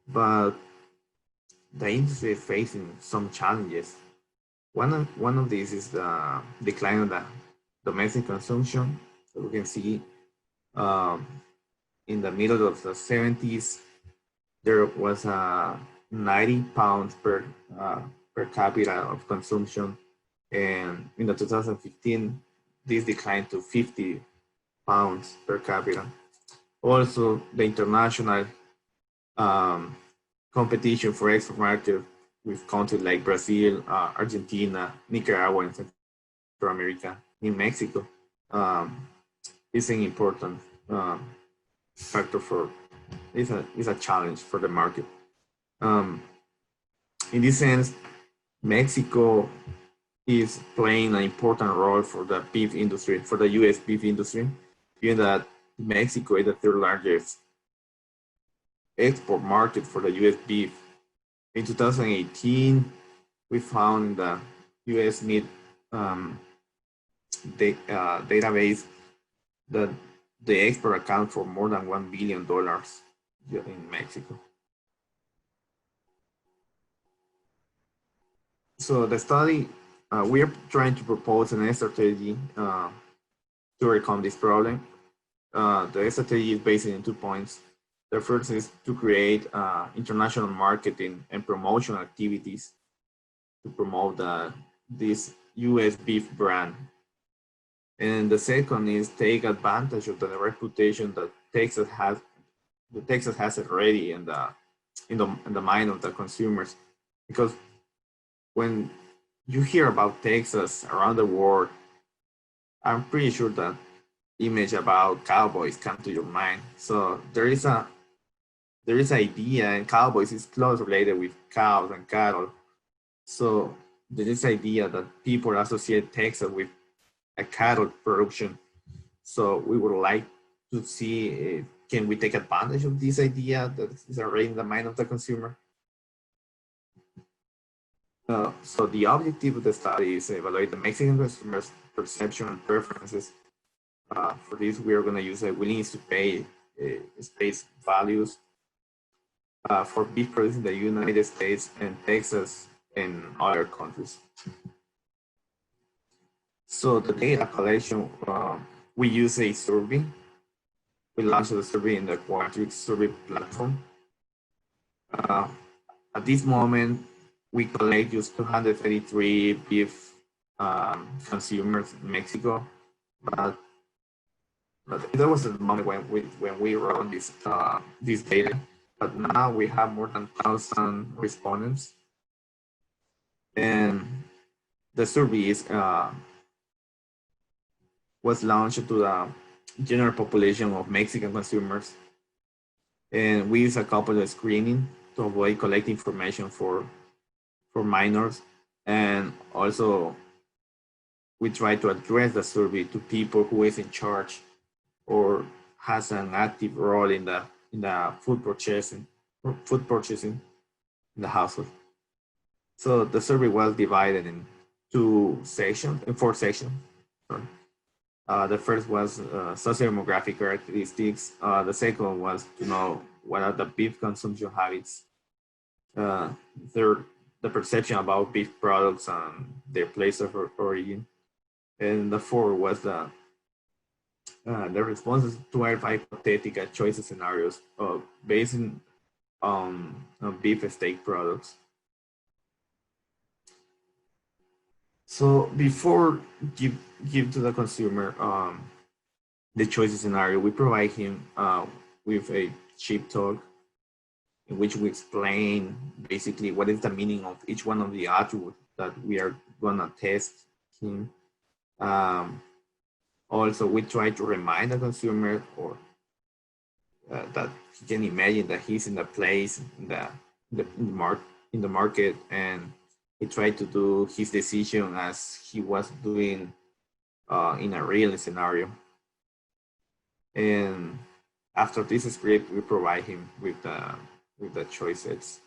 But the industry is facing some challenges. One of these is the decline of the domestic consumption. So we can see in the middle of the 70s, there was 90 pounds per capita of consumption. And in the 2015, this declined to 50 pounds per capita. Also, the international competition for export market with countries like Brazil, Argentina, Nicaragua, and Central America, in Mexico, is an important factor for, is a challenge for the market. In this sense, Mexico is playing an important role for the beef industry, for the U.S. beef industry, given that Mexico is the third largest export market for the U.S. beef. In 2018, we found the U.S. meat database that the export account for more than $1 billion in Mexico. So the study, we are trying to propose a strategy to overcome this problem. The strategy is based on 2 points. The first is to create international marketing and promotion activities to promote this U.S. beef brand. And the second is take advantage of the reputation that Texas has already in the mind of the consumers. Because when you hear about Texas around the world, I'm pretty sure that image about cowboys come to your mind. So there is idea, and cowboys is closely related with cows and cattle. So there is idea that people associate Texas with a cattle production. So we would like to see, can we take advantage of this idea that is already in the mind of the consumer? So the objective of the study is to evaluate the Mexican consumers' perception and preferences. For this, we are going to use a willingness to pay space values for beef produced in the United States and Texas and other countries. So the data collection, we use a survey. We launched the survey in the Qualtrics survey platform. At this moment, we collect just 233 beef consumers in Mexico, but there was a moment when we run this data. But now we have more than 1,000 respondents, and the survey was launched to the general population of Mexican consumers, and we use a couple of screening to avoid collecting information for minors, and also we try to address the survey to people who is in charge or has an active role in the food purchasing in the household. So the survey was divided in 4 sections. Sorry. The first was socio-demographic characteristics. The second was to know what are the beef consumption habits. Third, the perception about beef products and their place of origin. And the fourth was the responses to our hypothetical choice scenarios based on beef steak products. So before give to the consumer the choice scenario, we provide him with a cheap talk in which we explain basically what is the meaning of each one of the attributes that we are gonna test him. Also, we try to remind the consumer or that he can imagine that he's in the place in the market, and he tried to do his decision as he was doing in a real scenario. And after this script, we provide him with the choices.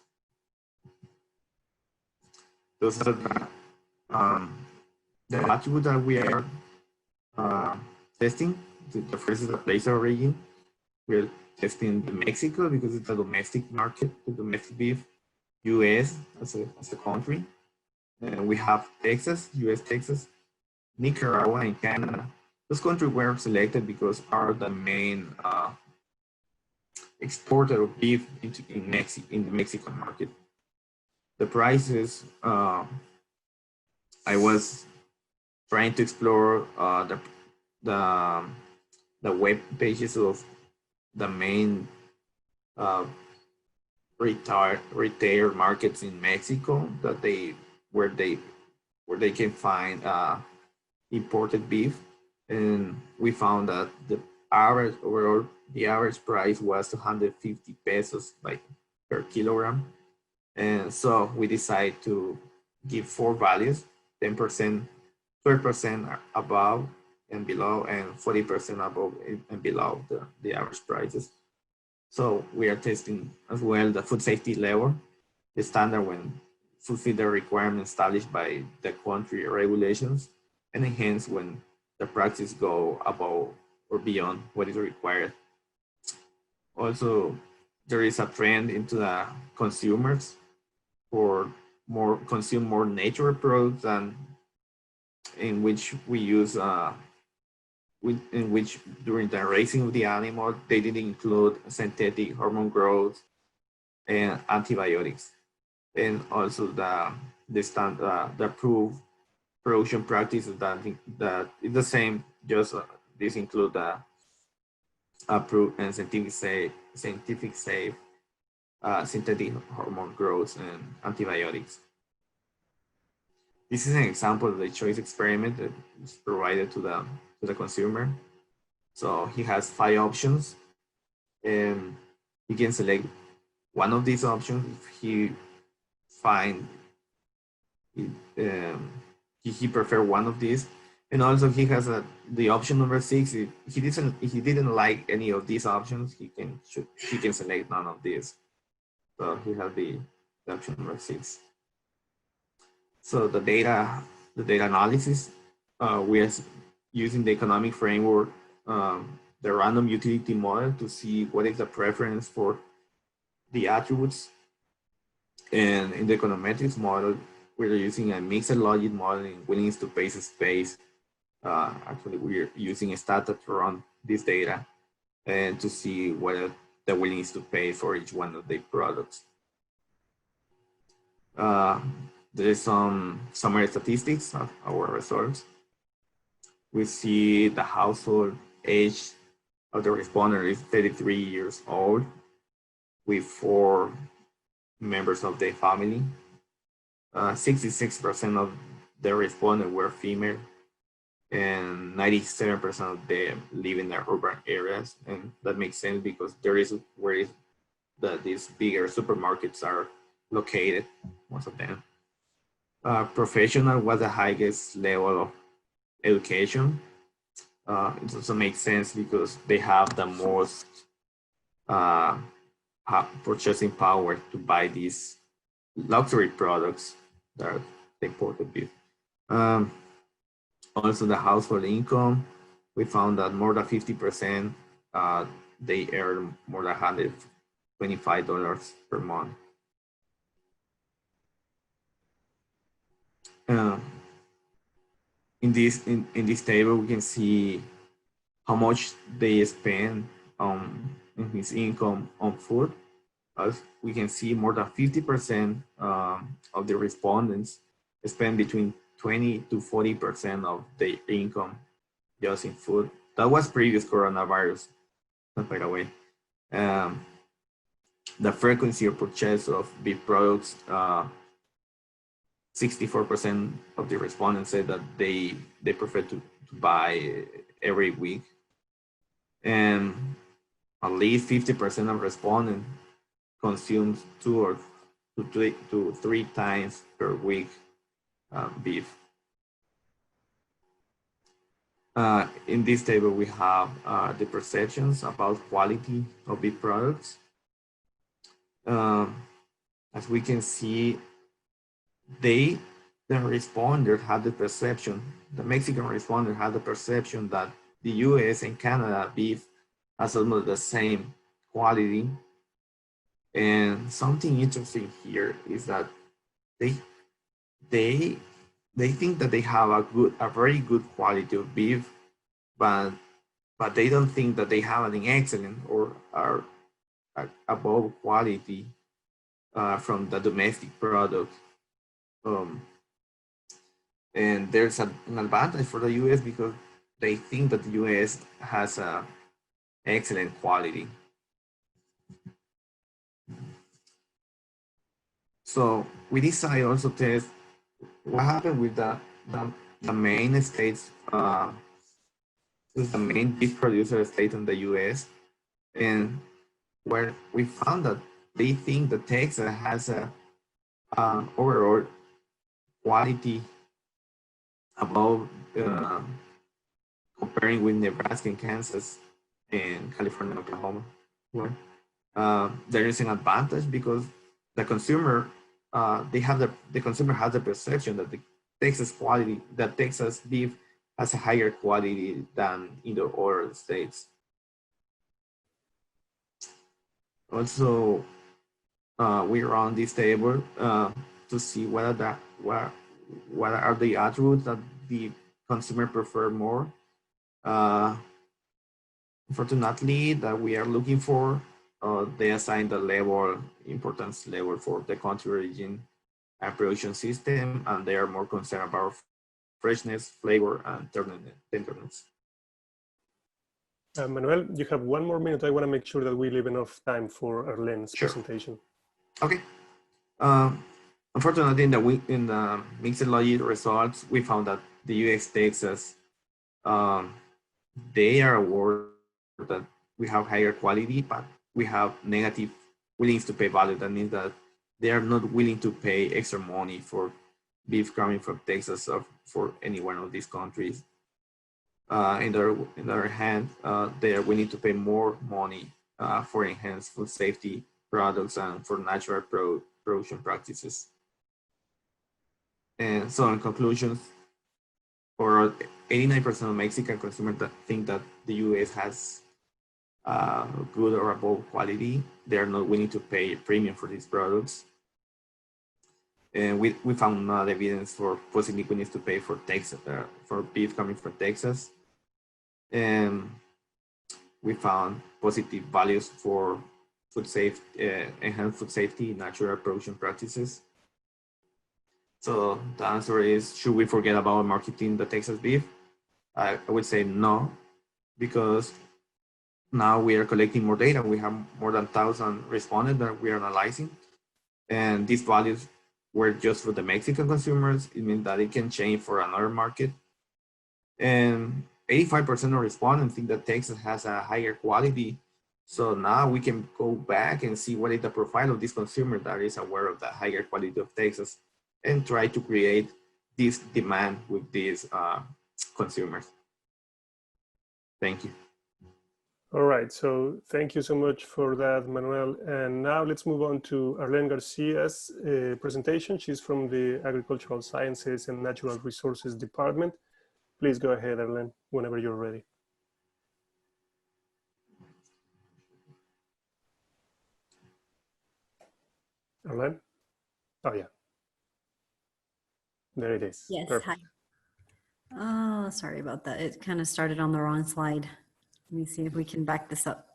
Those are the attributes that we are testing. The first is the place of origin. We're testing the Mexico because it's a domestic market, the domestic beef. US as a country. And we have Texas, US, Texas, Nicaragua, and Canada. Those countries were selected because are the main exporter of beef in the Mexican market. The prices, I was trying to explore the web pages of the main retail markets in Mexico that where they can find imported beef, and we found that the average price was 250 pesos per kilogram. And so we decided to give 4 values: 10%, 12% above and below, and 40% above and below the average prices. So we are testing as well the food safety level, the standard when fulfill the requirements established by the country regulations, and hence when the practice go above or beyond what is required. Also, there is a trend into the consumers for consume more natural products, and in which we use in which during the raising of the animal they didn't include synthetic hormone growth and antibiotics, and also the approved production practices that is the same. Just this include the approved and scientific safe synthetic hormone growth and antibiotics. This is an example of the choice experiment that is provided to the consumer. So he has 5 options, and he can select one of these options if he find he prefer one of these. And also he has the option number 6. If he didn't like any of these options, he can select none of these. So he has the option number 6. So the data analysis, we are using the economic framework, the random utility model, to see what is the preference for the attributes. And in the econometrics model, we're using a mixed logic model in willingness to pay space. Actually, we're using a stat to run this data and to see whether the willingness to pay for each one of the products. There is some summary statistics of our results. We see the household age of the responder is 33 years old, with 4 members of the family. 66% of the respondents were female, and 97% of them live in the urban areas. And that makes sense because there is where these bigger supermarkets are located, most of them. Professional was the highest level of education. It also makes sense because they have the most purchasing power to buy these luxury products that they imported with. Also the household income, we found that more than 50% they earn more than $125 per month. In this table, we can see how much they spend in his income on food. As we can see, more than 50% of the respondents spend between 20 to 40% of their income just in food. That was previous coronavirus, by the way. The frequency of purchase of beef products, 64% of the respondents said that they prefer to buy every week. And at least 50% of respondents consumes 2 to 3 times per week beef. In this table, we have the perceptions about quality of beef products. As we can see, the responder had the perception, the Mexican responder had the perception that the US and Canada beef has almost the same quality, And something interesting here is that they think that they have a very good quality of beef, but they don't think that they have an excellent or are above quality from the domestic product. And there's an advantage for the US because they think that the US has a excellent quality. So we decided also to test what happened with the main states, the main beef producer state in the US, and where we found that they think that Texas has a overall quality above comparing with Nebraska and Kansas and California and Oklahoma. Well, there is an advantage because the consumer the consumer has the perception that the Texas beef has a higher quality than in the other states. Also, we run this table to see what are the attributes that the consumer prefer more. Unfortunately, that we are looking for, they assign the importance level for the country origin and production system, and they are more concerned about freshness, flavor, and tenderness. Manuel, you have 1 more minute. I want to make sure that we leave enough time for Arlene's presentation. Okay. Unfortunately, in the mixology results, we found that the US Texas, they are aware that we have higher quality, but we have negative willingness to pay value. That means that they are not willing to pay extra money for beef coming from Texas or for any one of these countries. In the other hand, they are willing to pay more money for enhanced food safety products and for natural production practices. And so in conclusion, or 89% of Mexican consumers that think that the US has good or above quality, they are not willing to pay a premium for these products. And we found no evidence for possibly willingness to pay for Texas, for beef coming from Texas. And we found positive values for enhanced food safety, natural production practices. So the answer is, should we forget about marketing the Texas beef? I would say no, because now we are collecting more data. We have more than 1,000 respondents that we are analyzing. And these values were just for the Mexican consumers. It means that it can change for another market. And 85% of respondents think that Texas has a higher quality. So now we can go back and see what is the profile of this consumer that is aware of the higher quality of Texas and try to create this demand with these consumers. Thank you. All right, so thank you so much for that, Manuel. And now let's move on to Arlene Garcia's presentation. She's from the Agricultural Sciences and Natural Resources Department. Please go ahead, Arlene, whenever you're ready. Arlene? Oh, yeah. There it is. Yes, perfect. Hi. Oh, sorry about that. It kind of started on the wrong slide. Let me see if we can back this up.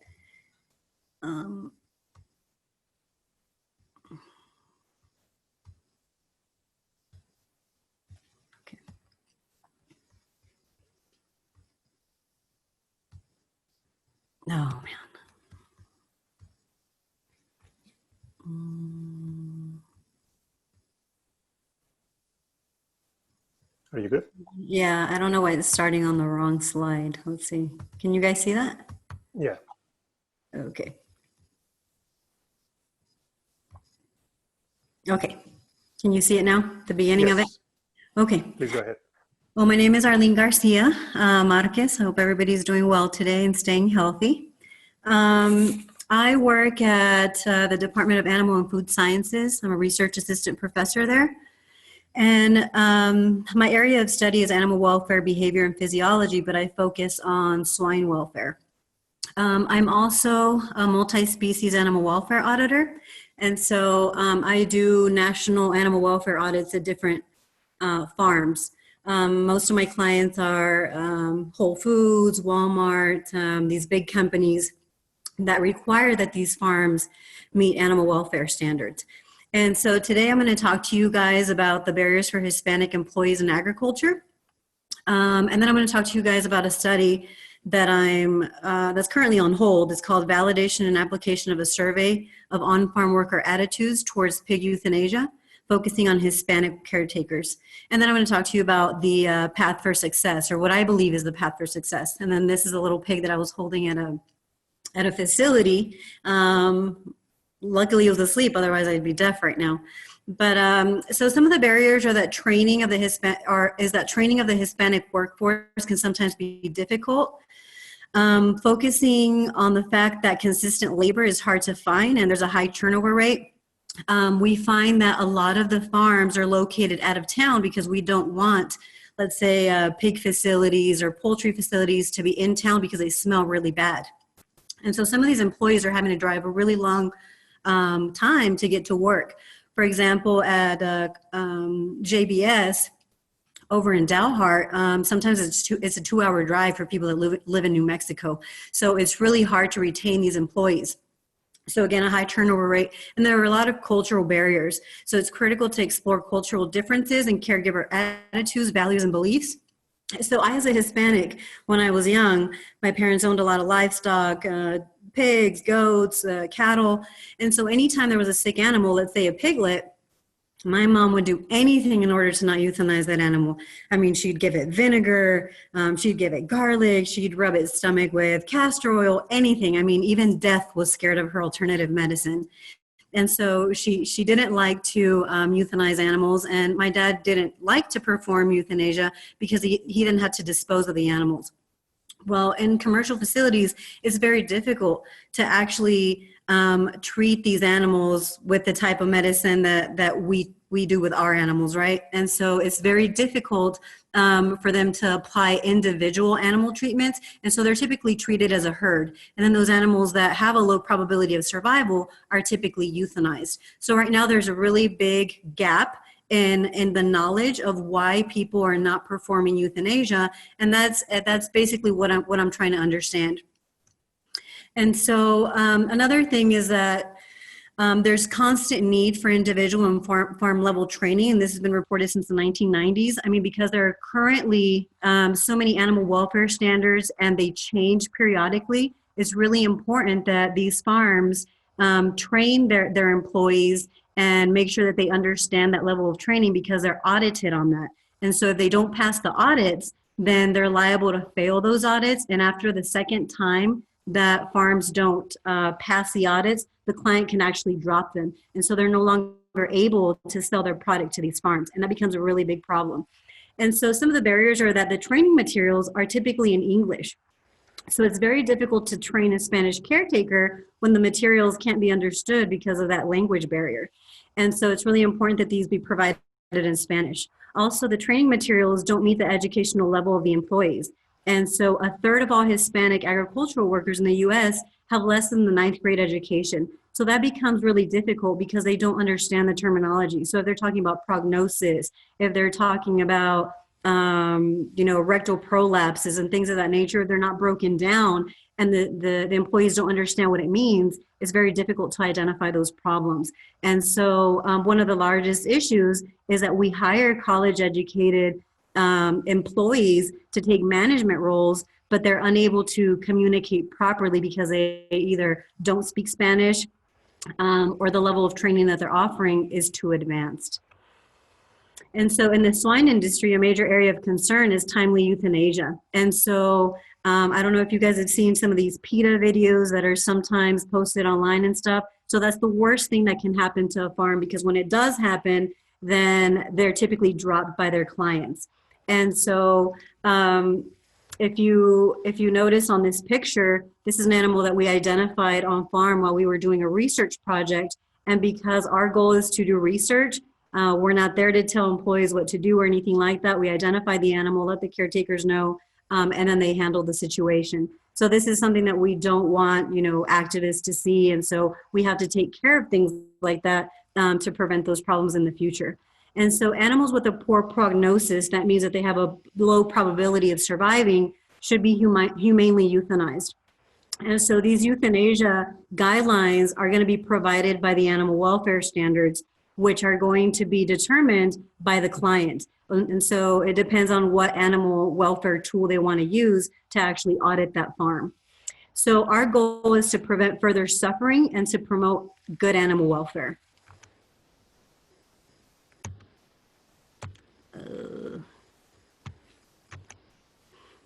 Okay. Oh, man. Are you good? Yeah, I don't know why it's starting on the wrong slide. Let's see. Can you guys see that? Yeah. Okay. Okay. Can you see it now? The beginning of it? Okay. Please go ahead. Well, my name is Arlene Garcia Marquez. I hope everybody's doing well today and staying healthy. I work at the Department of Animal and Food Sciences. I'm a research assistant professor there. And my area of study is animal welfare, behavior, and physiology, but I focus on swine welfare. I'm also a multi-species animal welfare auditor. And so I do national animal welfare audits at different farms. Most of my clients are Whole Foods, Walmart, these big companies that require that these farms meet animal welfare standards. And so today I'm going to talk to you guys about the barriers for Hispanic employees in agriculture. And then I'm going to talk to you guys about a study that that's currently on hold. It's called Validation and Application of a Survey of On-Farm Worker Attitudes Towards Pig Euthanasia, focusing on Hispanic caretakers. And then I'm going to talk to you about the path for success, or what I believe is the path for success. And then this is a little pig that I was holding at a facility. Luckily it was asleep, otherwise I'd be deaf right now. But so some of the barriers are that training of the Hispanic workforce can sometimes be difficult. Focusing on the fact that consistent labor is hard to find and there's a high turnover rate. We find that a lot of the farms are located out of town because we don't want, let's say, pig facilities or poultry facilities to be in town because they smell really bad. And so some of these employees are having to drive a really long time to get to work. For example, at JBS over in Dalhart, sometimes it's a 2-hour drive for people that live in New Mexico. So it's really hard to retain these employees. So again, a high turnover rate, and there are a lot of cultural barriers. So it's critical to explore cultural differences and caregiver attitudes, values, and beliefs. So I, as a Hispanic, when I was young, my parents owned a lot of livestock, pigs, goats, cattle. And so anytime there was a sick animal, let's say a piglet, my mom would do anything in order to not euthanize that animal. I mean, she'd give it vinegar, she'd give it garlic, she'd rub its stomach with castor oil, anything. I mean, even death was scared of her alternative medicine. And so she didn't like to euthanize animals, and my dad didn't like to perform euthanasia because he didn't have to dispose of the animals. Well, in commercial facilities, it's very difficult to actually treat these animals with the type of medicine that we do with our animals, right? And so it's very difficult for them to apply individual animal treatments. And so they're typically treated as a herd. And then those animals that have a low probability of survival are typically euthanized. So right now there's a really big gap in the knowledge of why people are not performing euthanasia. And that's basically what I'm trying to understand. And so another thing is that there's constant need for individual and farm level training, and this has been reported since the 1990s. I mean, because there are currently so many animal welfare standards and they change periodically, it's really important that these farms train their employees and make sure that they understand that level of training because they're audited on that. And so if they don't pass the audits, then they're liable to fail those audits. And after the second time that farms don't pass the audits, the client can actually drop them. And so they're no longer able to sell their product to these farms. And that becomes a really big problem. And so some of the barriers are that the training materials are typically in English. So it's very difficult to train a Spanish caretaker when the materials can't be understood because of that language barrier. And so it's really important that these be provided in Spanish. Also, the training materials don't meet the educational level of the employees. And so 1/3 of all Hispanic agricultural workers in the US have less than the 9th grade education. So that becomes really difficult because they don't understand the terminology. So if they're talking about prognosis, if they're talking about rectal prolapses and things of that nature, they're not broken down and the employees don't understand what it means, it's very difficult to identify those problems. And so one of the largest issues is that we hire college educated employees to take management roles, but they're unable to communicate properly because they either don't speak Spanish or the level of training that they're offering is too advanced. And so in the swine industry, a major area of concern is timely euthanasia. And so I don't know if you guys have seen some of these PETA videos that are sometimes posted online and stuff. So that's the worst thing that can happen to a farm, because when it does happen, then they're typically dropped by their clients. And so if you notice on this picture, this is an animal that we identified on farm while we were doing a research project. And because our goal is to do research, we're not there to tell employees what to do or anything like that. We identify the animal, let the caretakers know, and then they handle the situation. So this is something that we don't want, you know, activists to see. And so we have to take care of things like that to prevent those problems in the future. And so animals with a poor prognosis, that means that they have a low probability of surviving, should be humanely euthanized. And so these euthanasia guidelines are going to be provided by the animal welfare standards, which are going to be determined by the client. And so it depends on what animal welfare tool they want to use to actually audit that farm. So our goal is to prevent further suffering and to promote good animal welfare.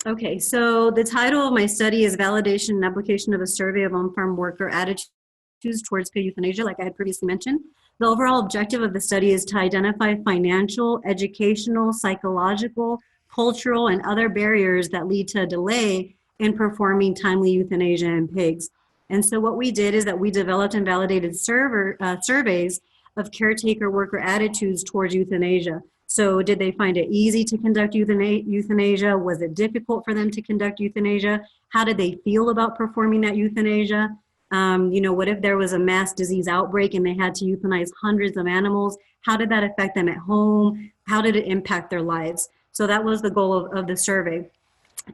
Okay, so the title of my study is Validation and Application of a Survey of On-Farm Worker Attitudes Towards Pig Euthanasia, like I had previously mentioned. The overall objective of the study is to identify financial, educational, psychological, cultural, and other barriers that lead to a delay in performing timely euthanasia in pigs. And so what we did is that we developed and validated surveys of caretaker worker attitudes towards euthanasia. So did they find it easy to conduct euthanasia? Was it difficult for them to conduct euthanasia? How did they feel about performing that euthanasia? You know, what if there was a mass disease outbreak and they had to euthanize hundreds of animals? How did that affect them at home? How did it impact their lives? So that was the goal of the survey.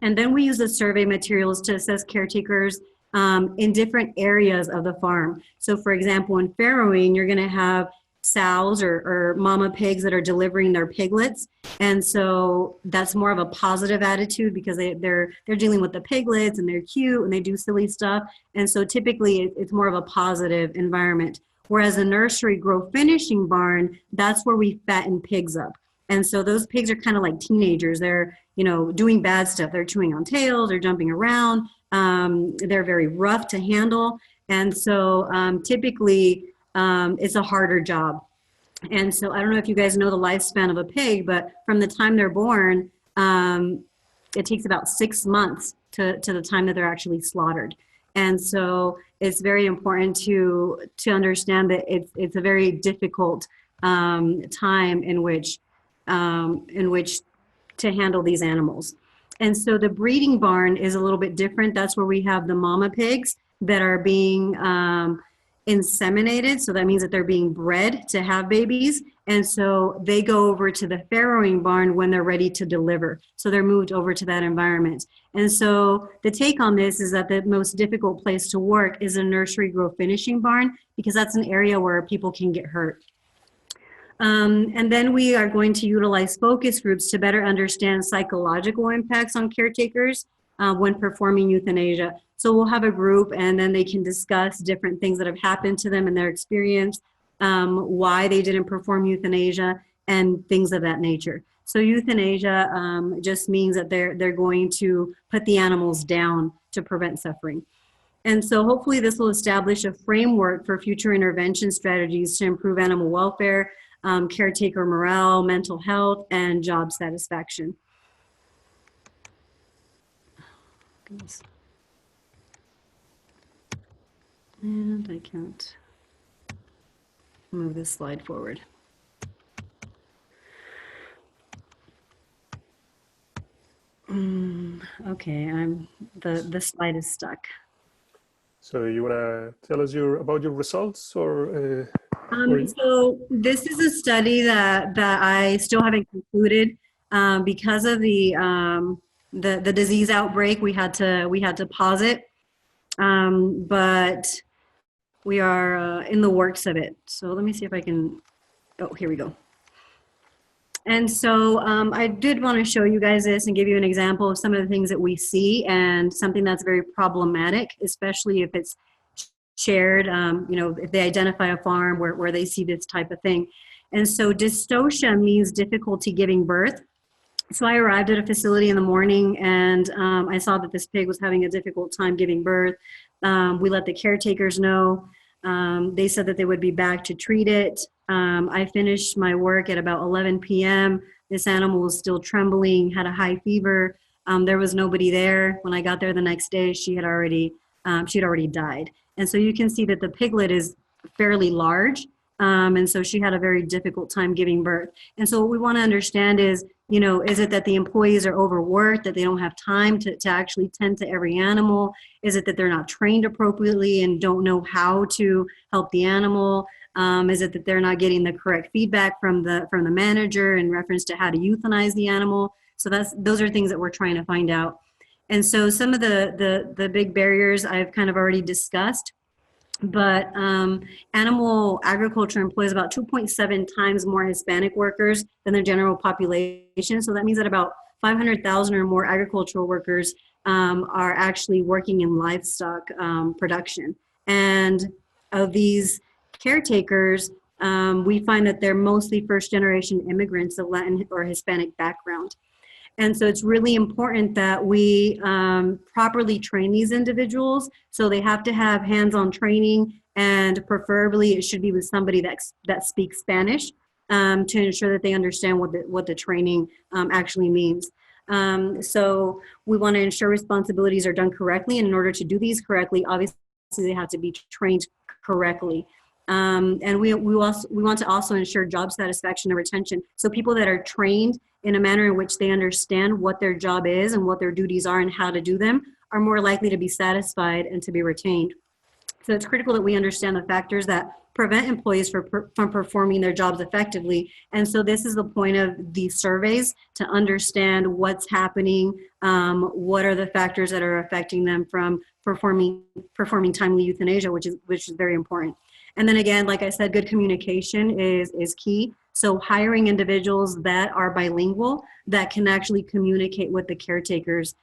And then we use the survey materials to assess caretakers in different areas of the farm. So for example, in farrowing, you're gonna have sows or mama pigs that are delivering their piglets. And so that's more of a positive attitude because they're dealing with the piglets and they're cute and they do silly stuff. And so typically it's more of a positive environment. Whereas a nursery grow finishing barn, that's where we fatten pigs up. And so those pigs are kind of like teenagers. They're, you know, doing bad stuff. They're chewing on tails, they're jumping around. They're very rough to handle. And so typically, it's a harder job. And so I don't know if you guys know the lifespan of a pig, but from the time they're born, it takes about 6 months to the time that they're actually slaughtered. And so it's very important to understand that it's a very difficult time in which to handle these animals. And so the breeding barn is a little bit different. That's where we have the mama pigs that are being inseminated. So that means that they're being bred to have babies. And so they go over to the farrowing barn when they're ready to deliver. So they're moved over to that environment. And so the take on this is that the most difficult place to work is a nursery grow finishing barn, because that's an area where people can get hurt. And then we are going to utilize focus groups to better understand psychological impacts on caretakers when performing euthanasia. So we'll have a group and then they can discuss different things that have happened to them in their experience, why they didn't perform euthanasia, and things of that nature. So euthanasia just means that they're going to put the animals down to prevent suffering. And so hopefully this will establish a framework for future intervention strategies to improve animal welfare, caretaker morale, mental health, and job satisfaction. Goodness. And I can't move this slide forward. Okay, the slide is stuck. So you want to tell us about your results, or? So this is a study that I still haven't concluded because of the disease outbreak. We had to pause it, but we are in the works of it. So let me see if I can. Oh, here we go. And so I did want to show you guys this and give you an example of some of the things that we see, and something that's very problematic, especially if it's shared, you know, if they identify a farm where they see this type of thing. And so dystocia means difficulty giving birth. So I arrived at a facility in the morning and I saw that this pig was having a difficult time giving birth. We let the caretakers know. They said that they would be back to treat it. I finished my work at about 11 p.m. This animal was still trembling, had a high fever. There was nobody there. When I got there the next day, she had already died. And so you can see that the piglet is fairly large. And so she had a very difficult time giving birth. And so what we want to understand is, you know, is it that the employees are overworked, that they don't have time to actually tend to every animal? Is it that they're not trained appropriately and don't know how to help the animal? Is it that they're not getting the correct feedback from the manager in reference to how to euthanize the animal? So those are things that we're trying to find out. And so some of the big barriers I've kind of already discussed, but animal agriculture employs about 2.7 times more Hispanic workers than the general population. So that means that about 500,000 or more agricultural workers are actually working in livestock production. And of these caretakers, we find that they're mostly first-generation immigrants of Latin or Hispanic background. And so it's really important that we properly train these individuals. So they have to have hands-on training, and preferably it should be with somebody that speaks Spanish to ensure that they understand what the training actually means. So we want to ensure responsibilities are done correctly, and in order to do these correctly, obviously they have to be trained correctly. And we want to also ensure job satisfaction and retention. So people that are trained in a manner in which they understand what their job is and what their duties are and how to do them are more likely to be satisfied and to be retained. So it's critical that we understand the factors that prevent employees from performing their jobs effectively. And so this is the point of these surveys, to understand what's happening, what are the factors that are affecting them from performing timely euthanasia, which is very important. And then again, like I said, good communication is key. So hiring individuals that are bilingual, that can actually communicate with the caretakers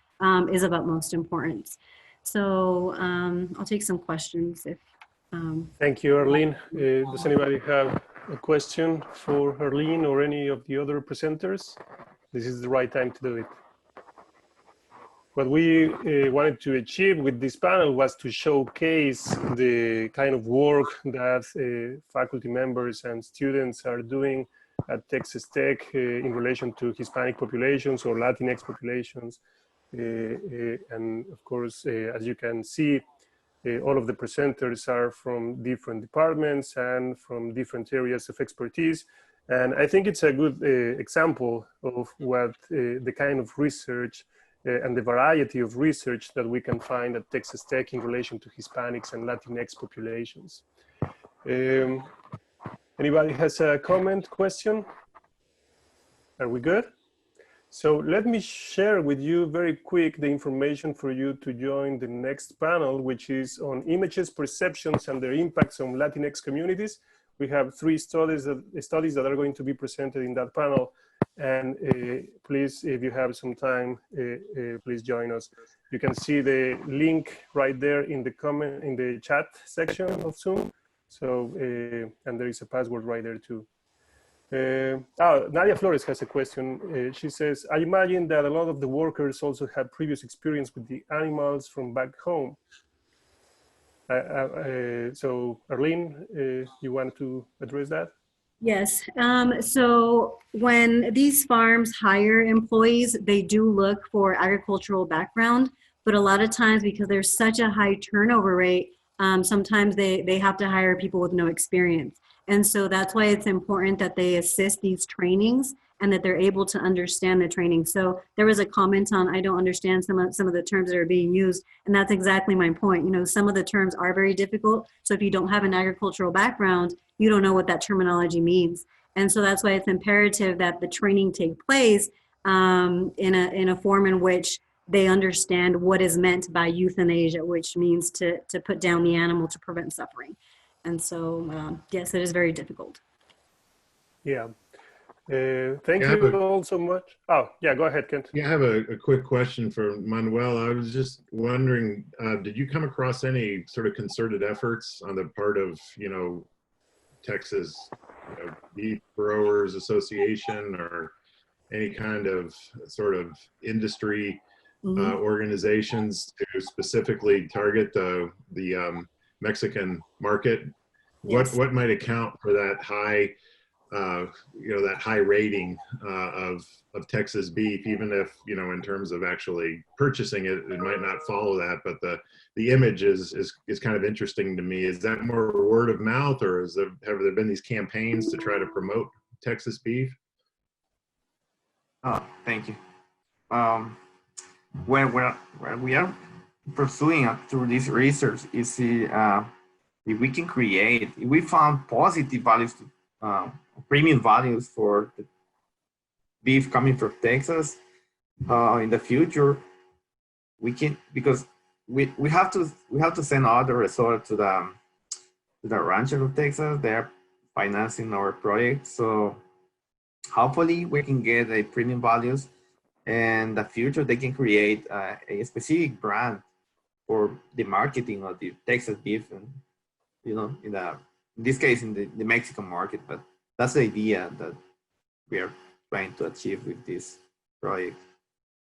is of utmost importance. So I'll take some questions if. Thank you, Arlene. Does anybody have a question for Arlene or any of the other presenters? This is the right time to do it. What we wanted to achieve with this panel was to showcase the kind of work that faculty members and students are doing at Texas Tech in relation to Hispanic populations or Latinx populations. And of course, as you can see, all of the presenters are from different departments and from different areas of expertise. And I think it's a good example of what the kind of research and the variety of research that we can find at Texas Tech in relation to Hispanics and Latinx populations. Anybody has a comment, question? Are we good? So let me share with you very quick the information for you to join the next panel, which is on images, perceptions, and their impacts on Latinx communities. We have 3 studies that are going to be presented in that panel. And please, if you have some time, please join us. You can see the link right there in the chat section of Zoom. So, and there is a password right there too. Nadia Flores has a question. She says, I imagine that a lot of the workers also have previous experience with the animals from back home. So Arlene, you want to address that? Yes. So when these farms hire employees, they do look for agricultural background, but a lot of times because there's such a high turnover rate, sometimes they have to hire people with no experience. And so that's why it's important that they assist these trainings and that they're able to understand the training. So there was a comment on, I don't understand some of the terms that are being used. And that's exactly my point. You know, some of the terms are very difficult. So if you don't have an agricultural background, you don't know what that terminology means. And so that's why it's imperative that the training take place in a form in which they understand what is meant by euthanasia, which means to put down the animal to prevent suffering. And so, yes, it is very difficult. Yeah. Thank you all so much. Oh, yeah, go ahead, Kent. Yeah, I have a quick question for Manuel. I was just wondering, did you come across any sort of concerted efforts on the part of, Texas Beef Growers Association or any kind of sort of industry organizations to specifically target the Mexican market? Yes. What might account for that high that high rating of Texas beef, even if, in terms of actually purchasing it, it might not follow that, but the image is kind of interesting to me. Is that more word of mouth, or have there been these campaigns to try to promote Texas beef? Oh, thank you. Where we are pursuing through this research is if we can create, if we found positive values, premium values for the beef coming from Texas, in the future, we can, because we have to send all the resources to the rancher of Texas. They're financing our project, so hopefully we can get a premium values, and in the future they can create a specific brand for the marketing of the Texas beef, and in this case in the Mexican market. But that's the idea that we are trying to achieve with this project.